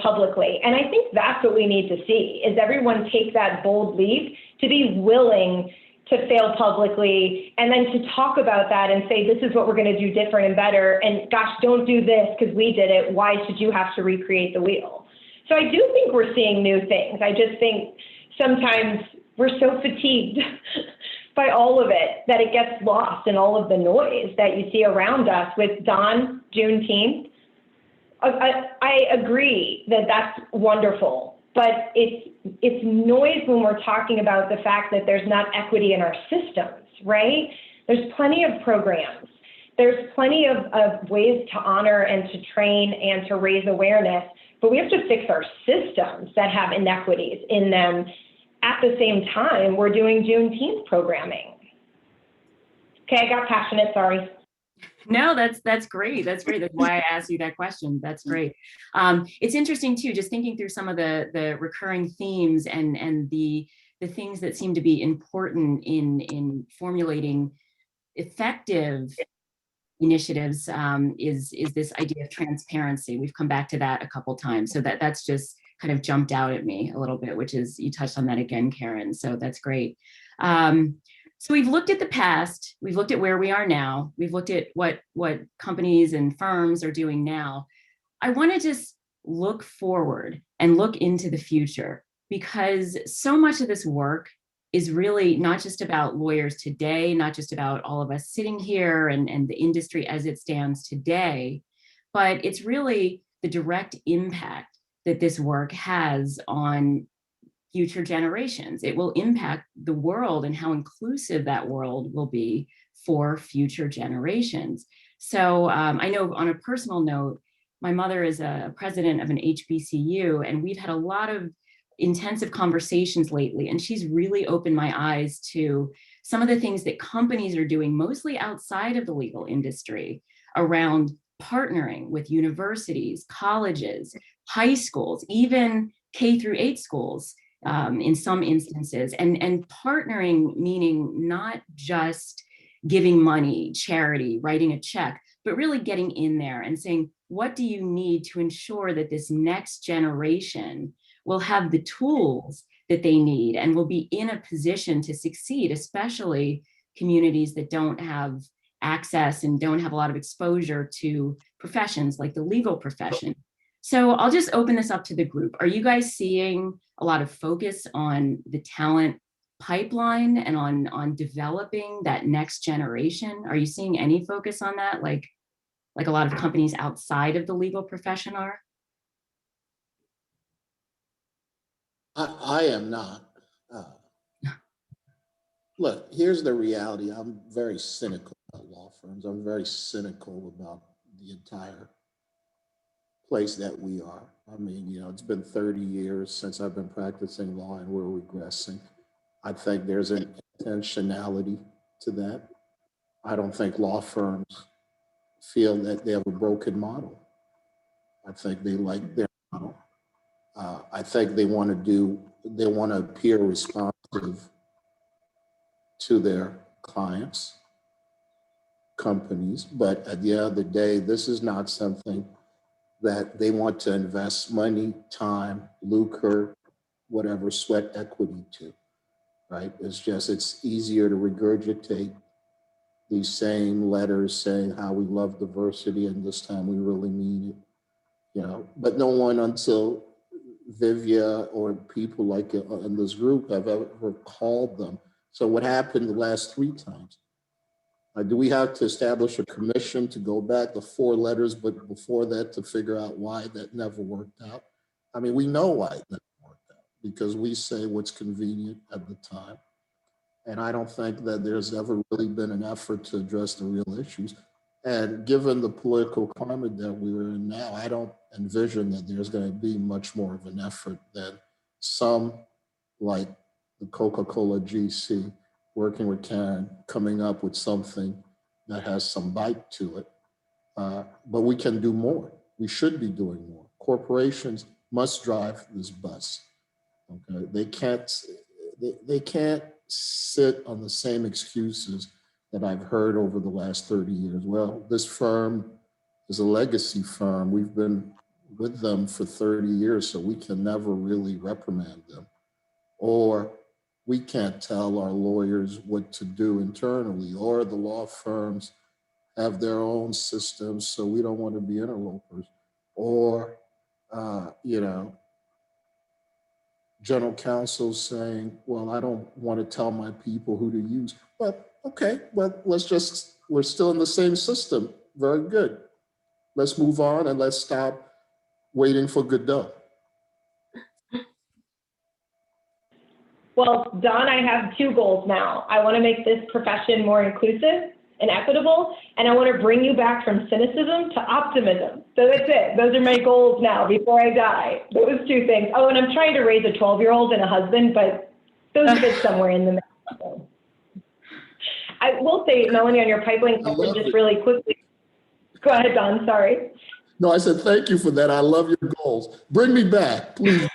publicly. And I think that's what we need to see, is everyone take that bold leap to be willing to fail publicly, and then to talk about that and say, this is what we're going to do different and better, and gosh, don't do this because we did it. Why should you have to recreate the wheel? So I do think we're seeing new things. I just think sometimes we're so fatigued by all of it that it gets lost in all of the noise that you see around us with Don Juneteenth. I agree that that's wonderful, but it's noise when we're talking about the fact that there's not equity in our systems, right? There's plenty of programs. There's plenty of ways to honor and to train and to raise awareness, but we have to fix our systems that have inequities in them. At the same time, we're doing Juneteenth programming. Okay, I got passionate, sorry. No, that's great. That's great. That's why I asked you that question. That's great. It's interesting too, just thinking through some of the recurring themes and the things that seem to be important in formulating effective initiatives is this idea of transparency. We've come back to that a couple times. So that's just kind of jumped out at me a little bit, which is, you touched on that again, Caren. So that's great. So we've looked at the past, we've looked at where we are now, we've looked at what companies and firms are doing now. I want to just look forward and look into the future, because so much of this work is really not just about lawyers today, not just about all of us sitting here and the industry as it stands today, but it's really the direct impact that this work has on future generations. It will impact the world and how inclusive that world will be for future generations. So I know on a personal note, my mother is a president of an HBCU, and we've had a lot of intensive conversations lately, and she's really opened my eyes to some of the things that companies are doing, mostly outside of the legal industry, around partnering with universities, colleges, high schools, even K through 8 schools in some instances, and partnering meaning not just giving money, charity, writing a check, but really getting in there and saying, what do you need to ensure that this next generation will have the tools that they need and will be in a position to succeed, especially communities that don't have access and don't have a lot of exposure to professions like the legal profession. So I'll just open this up to the group. Are you guys seeing a lot of focus on the talent pipeline and on developing that next generation? Are you seeing any focus on that, like a lot of companies outside of the legal profession are? I am not. Look, here's the reality. I'm very cynical about law firms. I'm very cynical about the entire place that we are. I mean, you know, it's been 30 years since I've been practicing law and we're regressing. I think there's an intentionality to that. I don't think law firms feel that they have a broken model. I think they like their model. I think they want to appear responsive to their clients, companies, but at the end of the day, this is not something that they want to invest money, time, lucre, whatever, sweat equity to, right? It's easier to regurgitate these same letters saying how we love diversity and this time we really mean it, but no one until Vivia or people like in this group have ever called them. So what happened the last 3 times? Do we have to establish a commission to go back the 4 letters, but before that to figure out why that never worked out? I mean, we know why it never worked out because we say what's convenient at the time. And I don't think that there's ever really been an effort to address the real issues. And given the political climate that we're in now, I don't envision that there's going to be much more of an effort than some like the Coca-Cola GC working with Caren, coming up with something that has some bite to it. But we can do more. We should be doing more. Corporations must drive this bus. Okay, they can't sit on the same excuses that I've heard over the last 30 years. Well, this firm is a legacy firm. We've been with them for 30 years, so we can never really reprimand them. Or we can't tell our lawyers what to do internally, or the law firms have their own systems, so we don't want to be interlopers. Or, general counsel saying, well, I don't want to tell my people who to use. But okay, well, we're still in the same system. Very good. Let's move on and let's stop waiting for Godot. Well, Don, I have 2 goals now. I want to make this profession more inclusive and equitable, and I want to bring you back from cynicism to optimism. So that's it. Those are my goals now before I die. Those 2 things. Oh, and I'm trying to raise a 12-year-old and a husband, but those fit somewhere in the middle. I will say, Melanie, on your pipeline question, just really quickly. Go ahead, Don, sorry. No, I said, thank you for that. I love your goals. Bring me back, please.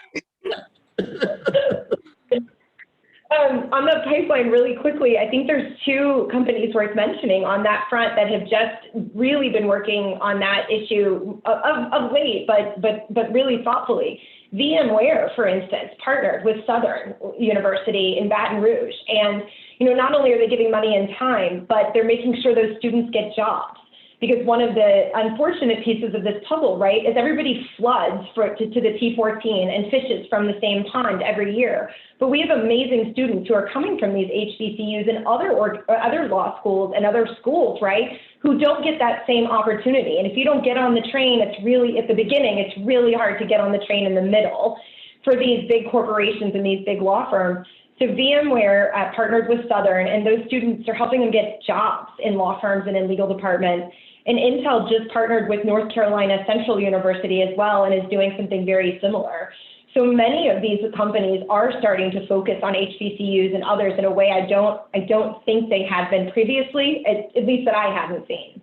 On the pipeline, really quickly, I think there's 2 companies worth mentioning on that front that have just really been working on that issue of late, but really thoughtfully. VMware, for instance, partnered with Southern University in Baton Rouge. And, not only are they giving money and time, but they're making sure those students get jobs. Because one of the unfortunate pieces of this puzzle, right, is everybody floods to the T14 and fishes from the same pond every year. But we have amazing students who are coming from these HBCUs and other law schools and other schools, right, who don't get that same opportunity. And if you don't get on the train, it's really, at the beginning, it's really hard to get on the train in the middle for these big corporations and these big law firms. So VMware partnered with Southern, and those students are helping them get jobs in law firms and in legal departments. And Intel just partnered with North Carolina Central University as well and is doing something very similar. So many of these companies are starting to focus on HBCUs and others in a way I don't think they have been previously, at least that I haven't seen.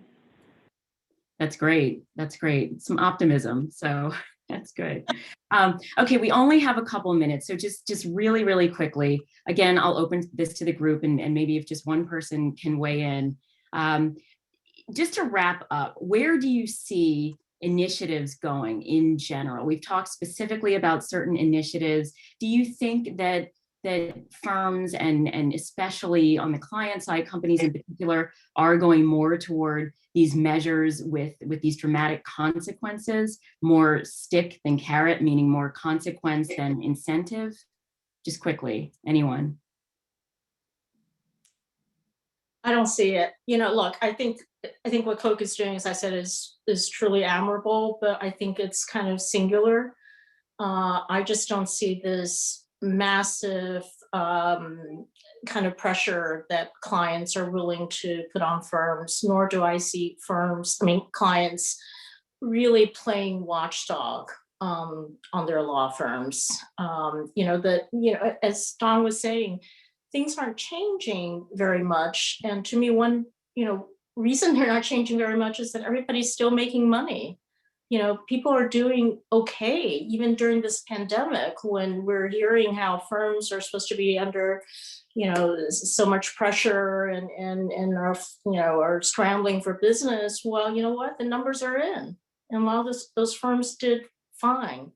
That's great. That's great. Some optimism. So that's good. Okay, we only have a couple minutes. So just really, really quickly, again, I'll open this to the group and maybe if just one person can weigh in. Just to wrap up, where do you see initiatives going in general? We've talked specifically about certain initiatives. Do you think that firms and especially on the client side, companies in particular, are going more toward these measures with these dramatic consequences, more stick than carrot, meaning more consequence than incentive? Just quickly, anyone? I don't see it. Look, I think what Coke is doing, as I said, is truly admirable, but I think it's kind of singular. I just don't see this massive kind of pressure that clients are willing to put on firms, nor do I see clients really playing watchdog on their law firms. As Don was saying, things aren't changing very much. And to me, one, reason they're not changing very much is that everybody's still making money. People are doing okay, even during this pandemic, when we're hearing how firms are supposed to be under, so much pressure and are scrambling for business. Well, you know what? The numbers are in. And while those firms did fine.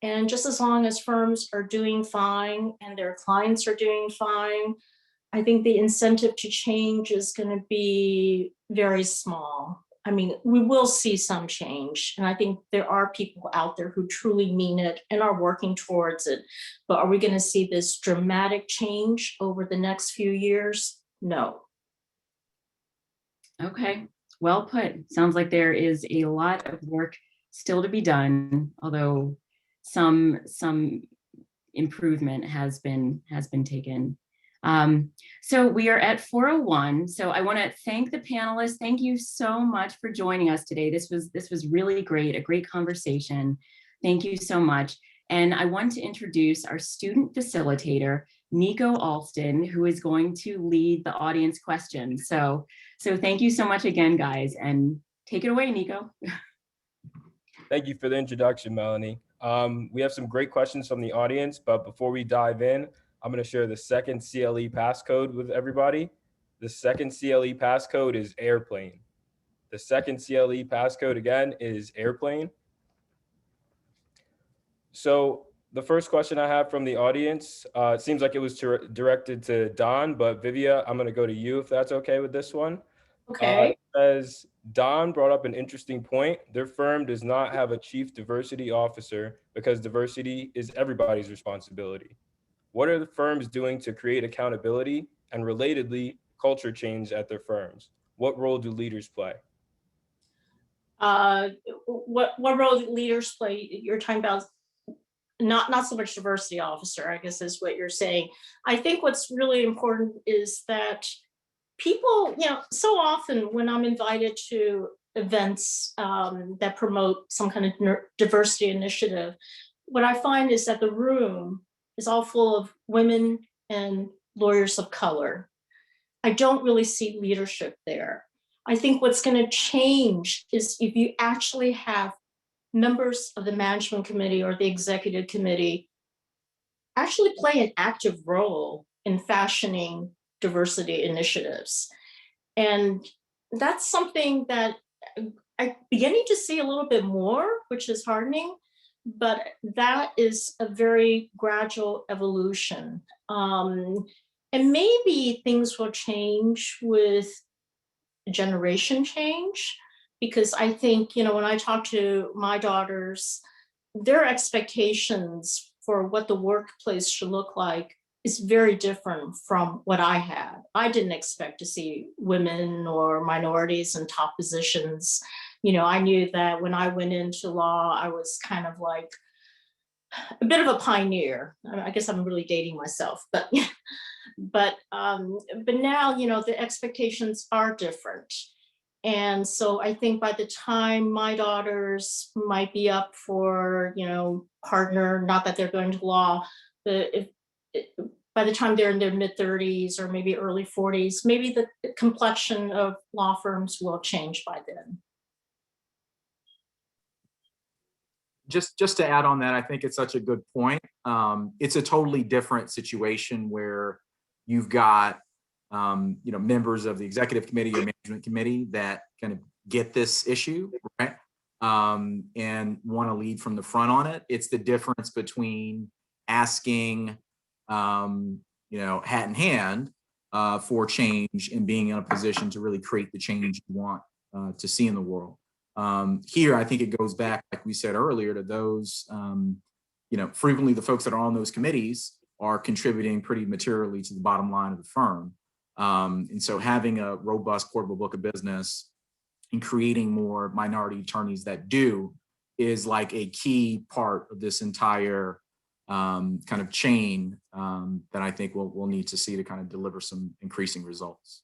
And just as long as firms are doing fine and their clients are doing fine, I think the incentive to change is going to be very small. I mean, we will see some change. And I think there are people out there who truly mean it and are working towards it. But are we going to see this dramatic change over the next few years? No. Okay, well put. Sounds like there is a lot of work still to be done, although some improvement has been taken. So we are at 4:01. So I want to thank the panelists. Thank you so much for joining us today. This was really great, a great conversation. Thank you so much. And I want to introduce our student facilitator, Nico Alston, who is going to lead the audience questions. So thank you so much again, guys, and take it away, Nico. Thank you for the introduction, Melanie. We have some great questions from the audience, but before we dive in, I'm going to share the second CLE passcode with everybody. The second CLE passcode is airplane. The second CLE passcode, again, is airplane. So the first question I have from the audience, it seems like it was directed to Don, but Vivia, I'm going to go to you if that's okay with this one. Okay. As Don brought up an interesting point, their firm does not have a chief diversity officer because diversity is everybody's responsibility. What are the firms doing to create accountability and, relatedly, culture change at their firms? What role do leaders play? What role do leaders play? You're talking about not so much diversity officer, I guess is what you're saying. I think what's really important is that people, so often when I'm invited to events that promote some kind of diversity initiative, what I find is that the room is all full of women and lawyers of color. I don't really see leadership there. I think what's going to change is if you actually have members of the management committee or the executive committee actually play an active role in fashioning diversity initiatives. And that's something that I'm beginning to see a little bit more, which is heartening, but that is a very gradual evolution. And maybe things will change with generation change, because I think, when I talk to my daughters, their expectations for what the workplace should look like is very different from what I had. I didn't expect to see women or minorities in top positions. I knew that when I went into law, I was kind of like a bit of a pioneer. I guess I'm really dating myself, but now, the expectations are different. And so I think by the time my daughters might be up for, partner, not that they're going to law, but by the time they're in their mid-30s or maybe early 40s, maybe the complexion of law firms will change by then. Just to add on that, I think it's such a good point. It's a totally different situation where you've got members of the executive committee or management committee that kind of get this issue, right? And want to lead from the front on it. It's the difference between asking, hat in hand for change and being in a position to really create the change you want to see in the world. Here, I think it goes back, like we said earlier, to those, frequently the folks that are on those committees are contributing pretty materially to the bottom line of the firm. And so having a robust portable book of business and creating more minority attorneys that do is like a key part of this entire kind of chain that I think we'll need to see to kind of deliver some increasing results.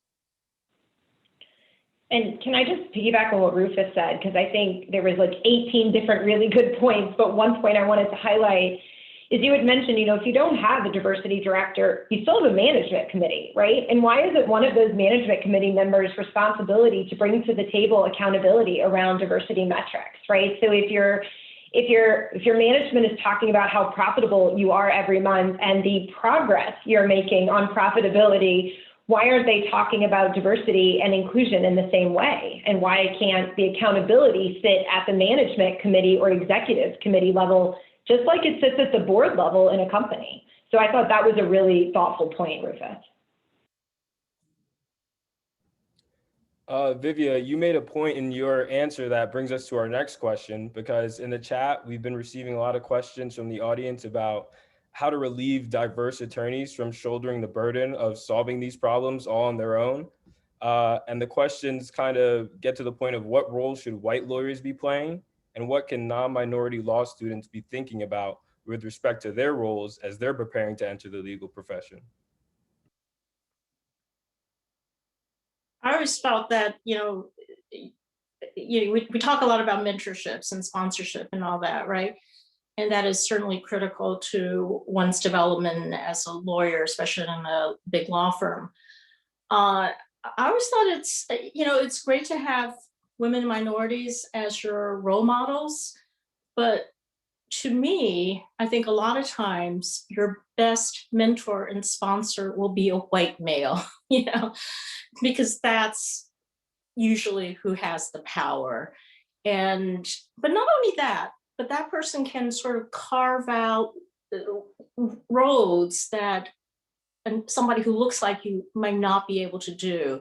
And can I just piggyback on what Rufus said? Because I think there was like 18 different really good points, but one point I wanted to highlight is you had mentioned, if you don't have a diversity director, you still have a management committee, right? And why is it one of those management committee members' responsibility to bring to the table accountability around diversity metrics, right? So if your management is talking about how profitable you are every month and the progress you're making on profitability, why aren't they talking about diversity and inclusion in the same way? And why can't the accountability sit at the management committee or executive committee level, just like it sits at the board level in a company? So I thought that was a really thoughtful point, Rufus. Vivia, you made a point in your answer that brings us to our next question, because in the chat, we've been receiving a lot of questions from the audience about how to relieve diverse attorneys from shouldering the burden of solving these problems all on their own. And the questions kind of get to the point of what role should white lawyers be playing, and what can non-minority law students be thinking about with respect to their roles as they're preparing to enter the legal profession. I always felt that, we talk a lot about mentorships and sponsorship and all that, right? And that is certainly critical to one's development as a lawyer, especially in a big law firm. I always thought it's great to have women and minorities as your role models, but to me, I think a lot of times your best mentor and sponsor will be a white male, because that's usually who has the power. But not only that, but that person can sort of carve out roads that somebody who looks like you might not be able to do.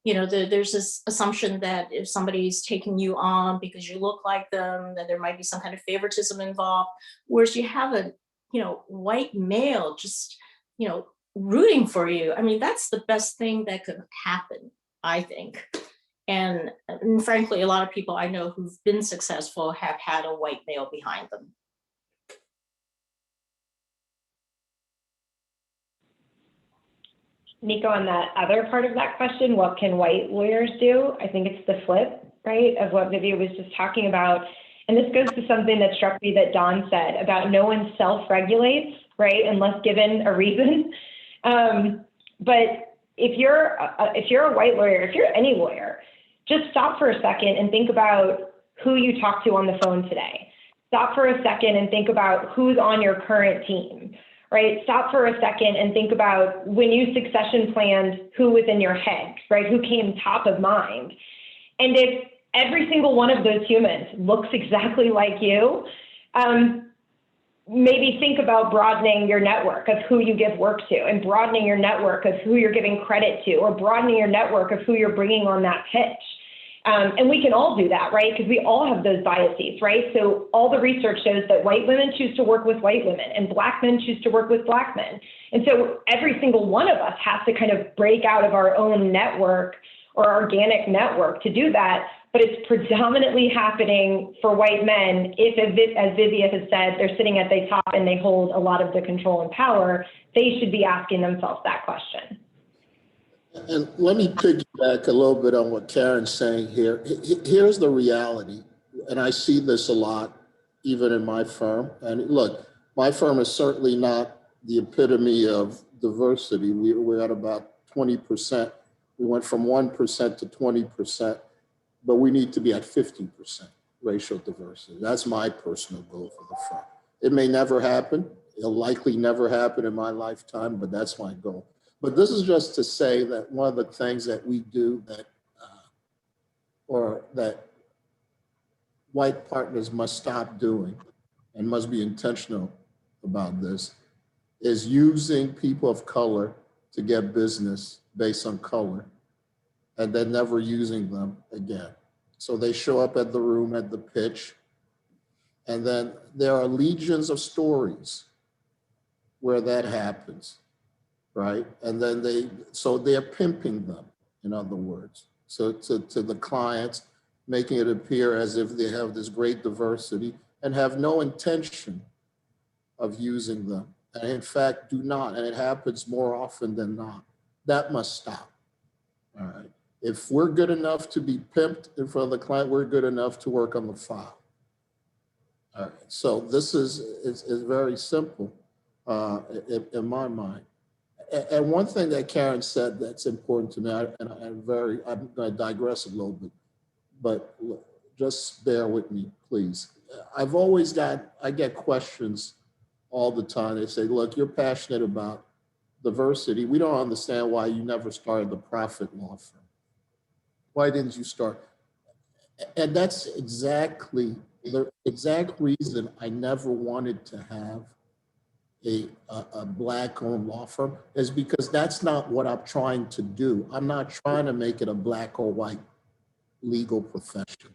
There's this assumption that if somebody's taking you on because you look like them, that there might be some kind of favoritism involved. Whereas you have a, white male just, rooting for you. I mean, that's the best thing that could happen, I think. And frankly, a lot of people I know who've been successful have had a white male behind them. Nico, on that other part of that question, what can white lawyers do? I think it's the flip, right, of what Vivia was just talking about. And this goes to something that struck me that Dawn said about no one self-regulates, right, unless given a reason. But if you're a white lawyer, if you're any lawyer, just stop for a second and think about who you talk to on the phone today. Stop for a second and think about who's on your current team. Right? Stop for a second and think about when you succession planned, who was in your head, right? Who came top of mind? And if every single one of those humans looks exactly like you, maybe think about broadening your network of who you give work to, and broadening your network of who you're giving credit to, or broadening your network of who you're bringing on that pitch. And we can all do that, right? Because we all have those biases, right? So all the research shows that white women choose to work with white women and Black men choose to work with Black men. And so every single one of us has to kind of break out of our own network or organic network to do that. But it's predominantly happening for white men if, as Vivia has said, they're sitting at the top and they hold a lot of the control and power. They should be asking themselves that question. And let me piggyback a little bit on what Caren's saying here. Here's the reality, and I see this a lot, even in my firm. And look, my firm is certainly not the epitome of diversity. We're at about 20%. We went from 1% to 20%, but we need to be at 50% racial diversity. That's my personal goal for the firm. It may never happen. It'll likely never happen in my lifetime, but that's my goal. But this is just to say that one of the things that we do that white partners must stop doing and must be intentional about this is using people of color to get business based on color and then never using them again. So they show up at the room at the pitch, and then there are legions of stories where that happens. Right? And then they're pimping them, in other words. So to the clients, making it appear as if they have this great diversity and have no intention of using them. And in fact, do not. And it happens more often than not. That must stop. All right. If we're good enough to be pimped in front of the client, we're good enough to work on the file. All right. So this is very simple in my mind. And one thing that Caren said that's important to me, I'm going to digress a little bit, but just bear with me, please. I get questions all the time. They say, look, you're passionate about diversity. We don't understand why you never started the Prophete law firm. Why didn't you start? And that's exactly the exact reason I never wanted to have a Black-owned law firm, is because that's not what I'm trying to do. I'm not trying to make it a Black or white legal profession.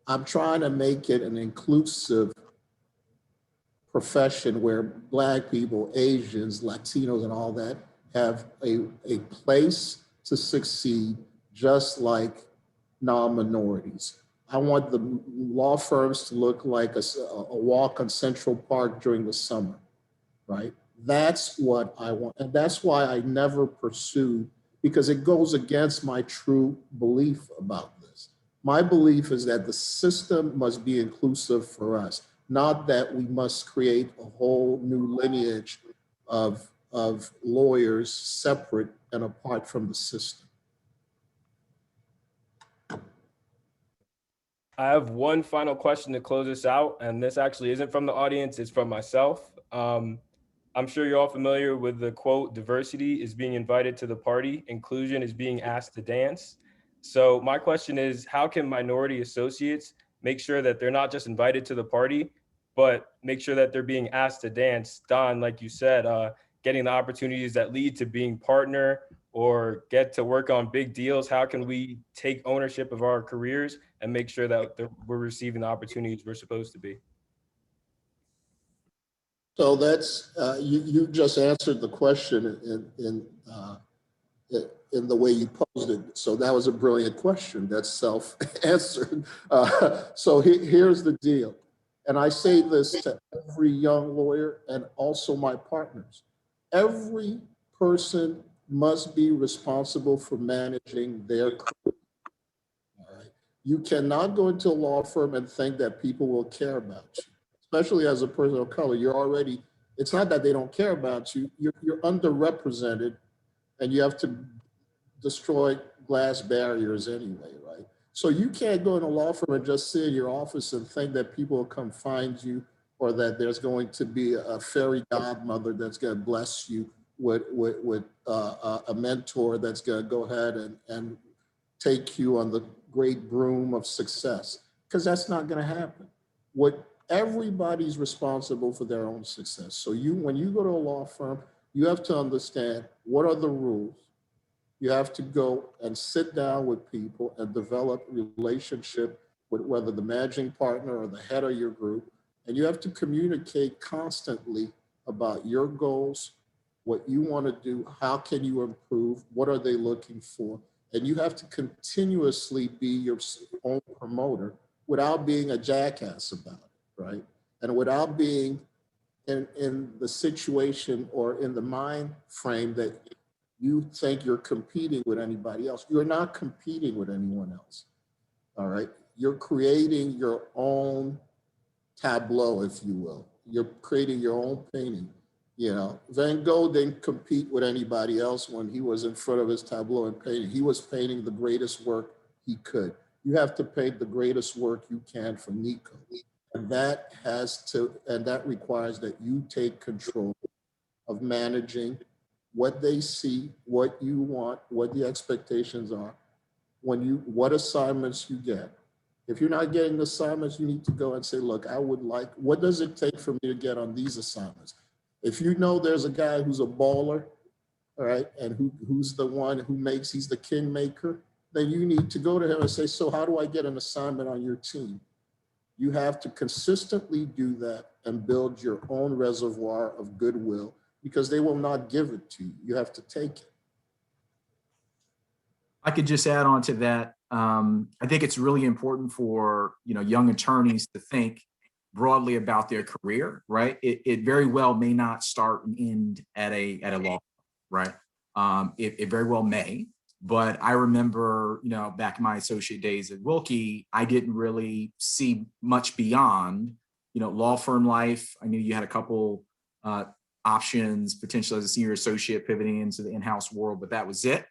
I'm trying to make it an inclusive profession where Black people, Asians, Latinos, and all that have a place to succeed, just like non-minorities. I want the law firms to look like a walk on Central Park during the summer, right? That's what I want. And that's why I never pursued, because it goes against my true belief about this. My belief is that the system must be inclusive for us, not that we must create a whole new lineage of lawyers separate and apart from the system. I have one final question to close this out, and this actually isn't from the audience, it's from myself. I'm sure you're all familiar with the quote, diversity is being invited to the party, inclusion is being asked to dance. So my question is, how can minority associates make sure that they're not just invited to the party, but make sure that they're being asked to dance? Don, like you said, getting the opportunities that lead to being partner or get to work on big deals. How can we take ownership of our careers and make sure that we're receiving the opportunities we're supposed to be? So that's, you just answered the question in the way you posed it. So that was a brilliant question. That's self-answered. So here's the deal. And I say this to every young lawyer and also my partners. Every person must be responsible for managing their career. All right. You cannot go into a law firm and think that people will care about you, especially as a person of color. You're already, it's not that they don't care about you, you're underrepresented, and you have to destroy glass barriers anyway, right? So you can't go in a law firm and just sit in your office and think that people will come find you, or that there's going to be a fairy godmother that's going to bless you with a mentor that's going to go ahead and take you on the great broom of success, because that's not going to happen. Everybody's responsible for their own success. So when you go to a law firm, you have to understand what are the rules. You have to go and sit down with people and develop relationship with whether the managing partner or the head of your group. And you have to communicate constantly about your goals, what you want to do, how can you improve, what are they looking for? And you have to continuously be your own promoter without being a jackass about it, right? And without being in the situation or in the mind frame that you think you're competing with anybody else. You're not competing with anyone else, all right? You're creating your own tableau, if you will. You're creating your own painting. You know, Van Gogh didn't compete with anybody else when he was in front of his tableau and painting. He was painting the greatest work he could. You have to paint the greatest work you can for Nico. And that requires that you take control of managing what they see, what you want, what the expectations are, what assignments you get. If you're not getting the assignments, you need to go and say, look, what does it take for me to get on these assignments? If you know there's a guy who's a baller, all right, and who's the one who he's the kingmaker, then you need to go to him and say, so how do I get an assignment on your team? You have to consistently do that and build your own reservoir of goodwill, because they will not give it to you. You have to take it. I could just add on to that. I think it's really important for young attorneys to think broadly about their career, right? It very well may not start and end at a law, right? It very well may, but I remember, back in my associate days at Wilkie, I didn't really see much beyond law firm life. I knew you had a couple options, potentially as a senior associate pivoting into the in-house world, but that was it.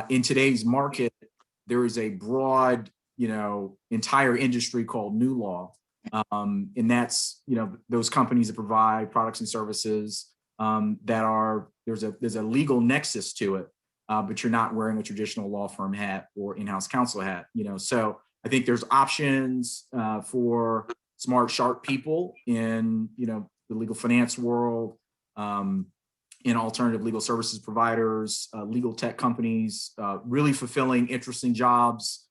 In today's market, there is a broad, entire industry called new law. And that's, those companies that provide products and services that are, there's a legal nexus to it, but you're not wearing a traditional law firm hat or in-house counsel hat, So I think there's options for smart, sharp people in, the legal finance world, in alternative legal services providers, legal tech companies, really fulfilling, interesting jobs,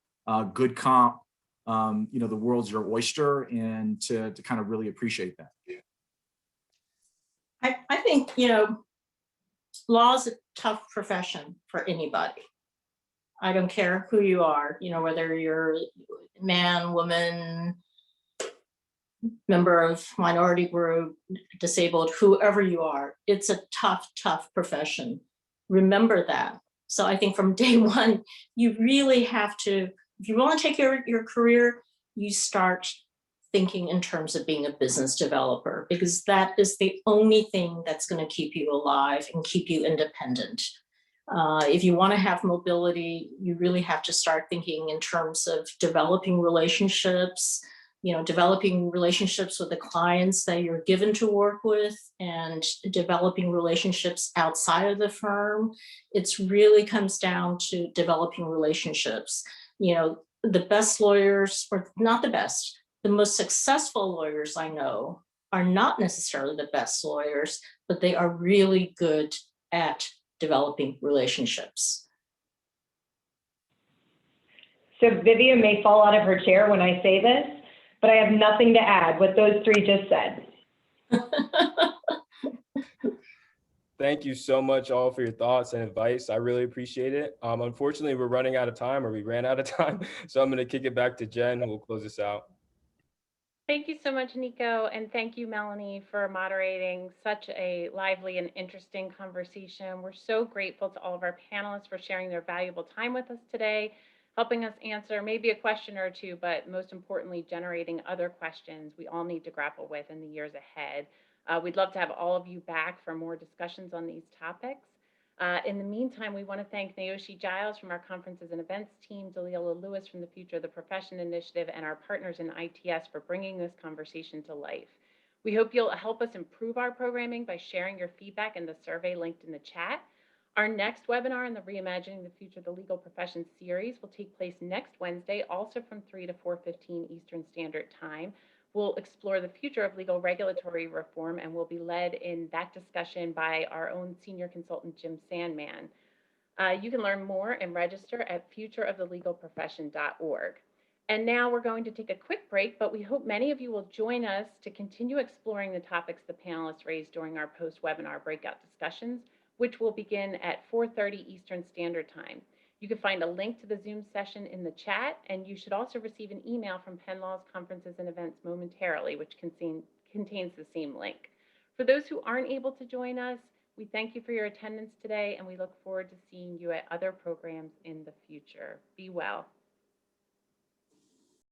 good comp. The world's your oyster, and to kind of really appreciate that. I think, law is a tough profession for anybody. I don't care who you are, whether you're man, woman, member of minority group, disabled, whoever you are, it's a tough, tough profession. Remember that. So I think from day one, you really have to, if you want to take your career, you start thinking in terms of being a business developer, because that is the only thing that's going to keep you alive and keep you independent. If you want to have mobility, you really have to start thinking in terms of developing relationships, developing relationships with the clients that you're given to work with, and developing relationships outside of the firm. It's really comes down to developing relationships. The best lawyers, or not the best, the most successful lawyers I know are not necessarily the best lawyers, but they are really good at developing relationships. So Vivia may fall out of her chair when I say this, but I have nothing to add what those three just said. Thank you so much all for your thoughts and advice. I really appreciate it. Unfortunately, we're running out of time, or we ran out of time. So I'm going to kick it back to Jen, who will close this out. Thank you so much, Nico, and thank you, Melanie, for moderating such a lively and interesting conversation. We're so grateful to all of our panelists for sharing their valuable time with us today, helping us answer maybe a question or two, but most importantly, generating other questions we all need to grapple with in the years ahead. We'd love to have all of you back for more discussions on these topics. In the meantime, we want to thank Naoshi Giles from our conferences and events team, Dalila Lewis from the Future of the Profession Initiative, and our partners in ITS for bringing this conversation to life. We hope you'll help us improve our programming by sharing your feedback in the survey linked in the chat. Our next webinar in the Reimagining the Future of the Legal Profession series will take place next Wednesday, also from 3 to 4:15 Eastern Standard Time. We'll explore the future of legal regulatory reform, and will be led in that discussion by our own senior consultant, Jim Sandman. You can learn more and register at futureofthelegalprofession.org. And now we're going to take a quick break, but we hope many of you will join us to continue exploring the topics the panelists raised during our post-webinar breakout discussions, which will begin at 4:30 Eastern Standard Time. You can find a link to the Zoom session in the chat, and you should also receive an email from Penn Law's conferences and events momentarily, which contains the same link. For those who aren't able to join us, we thank you for your attendance today, and we look forward to seeing you at other programs in the future. Be well.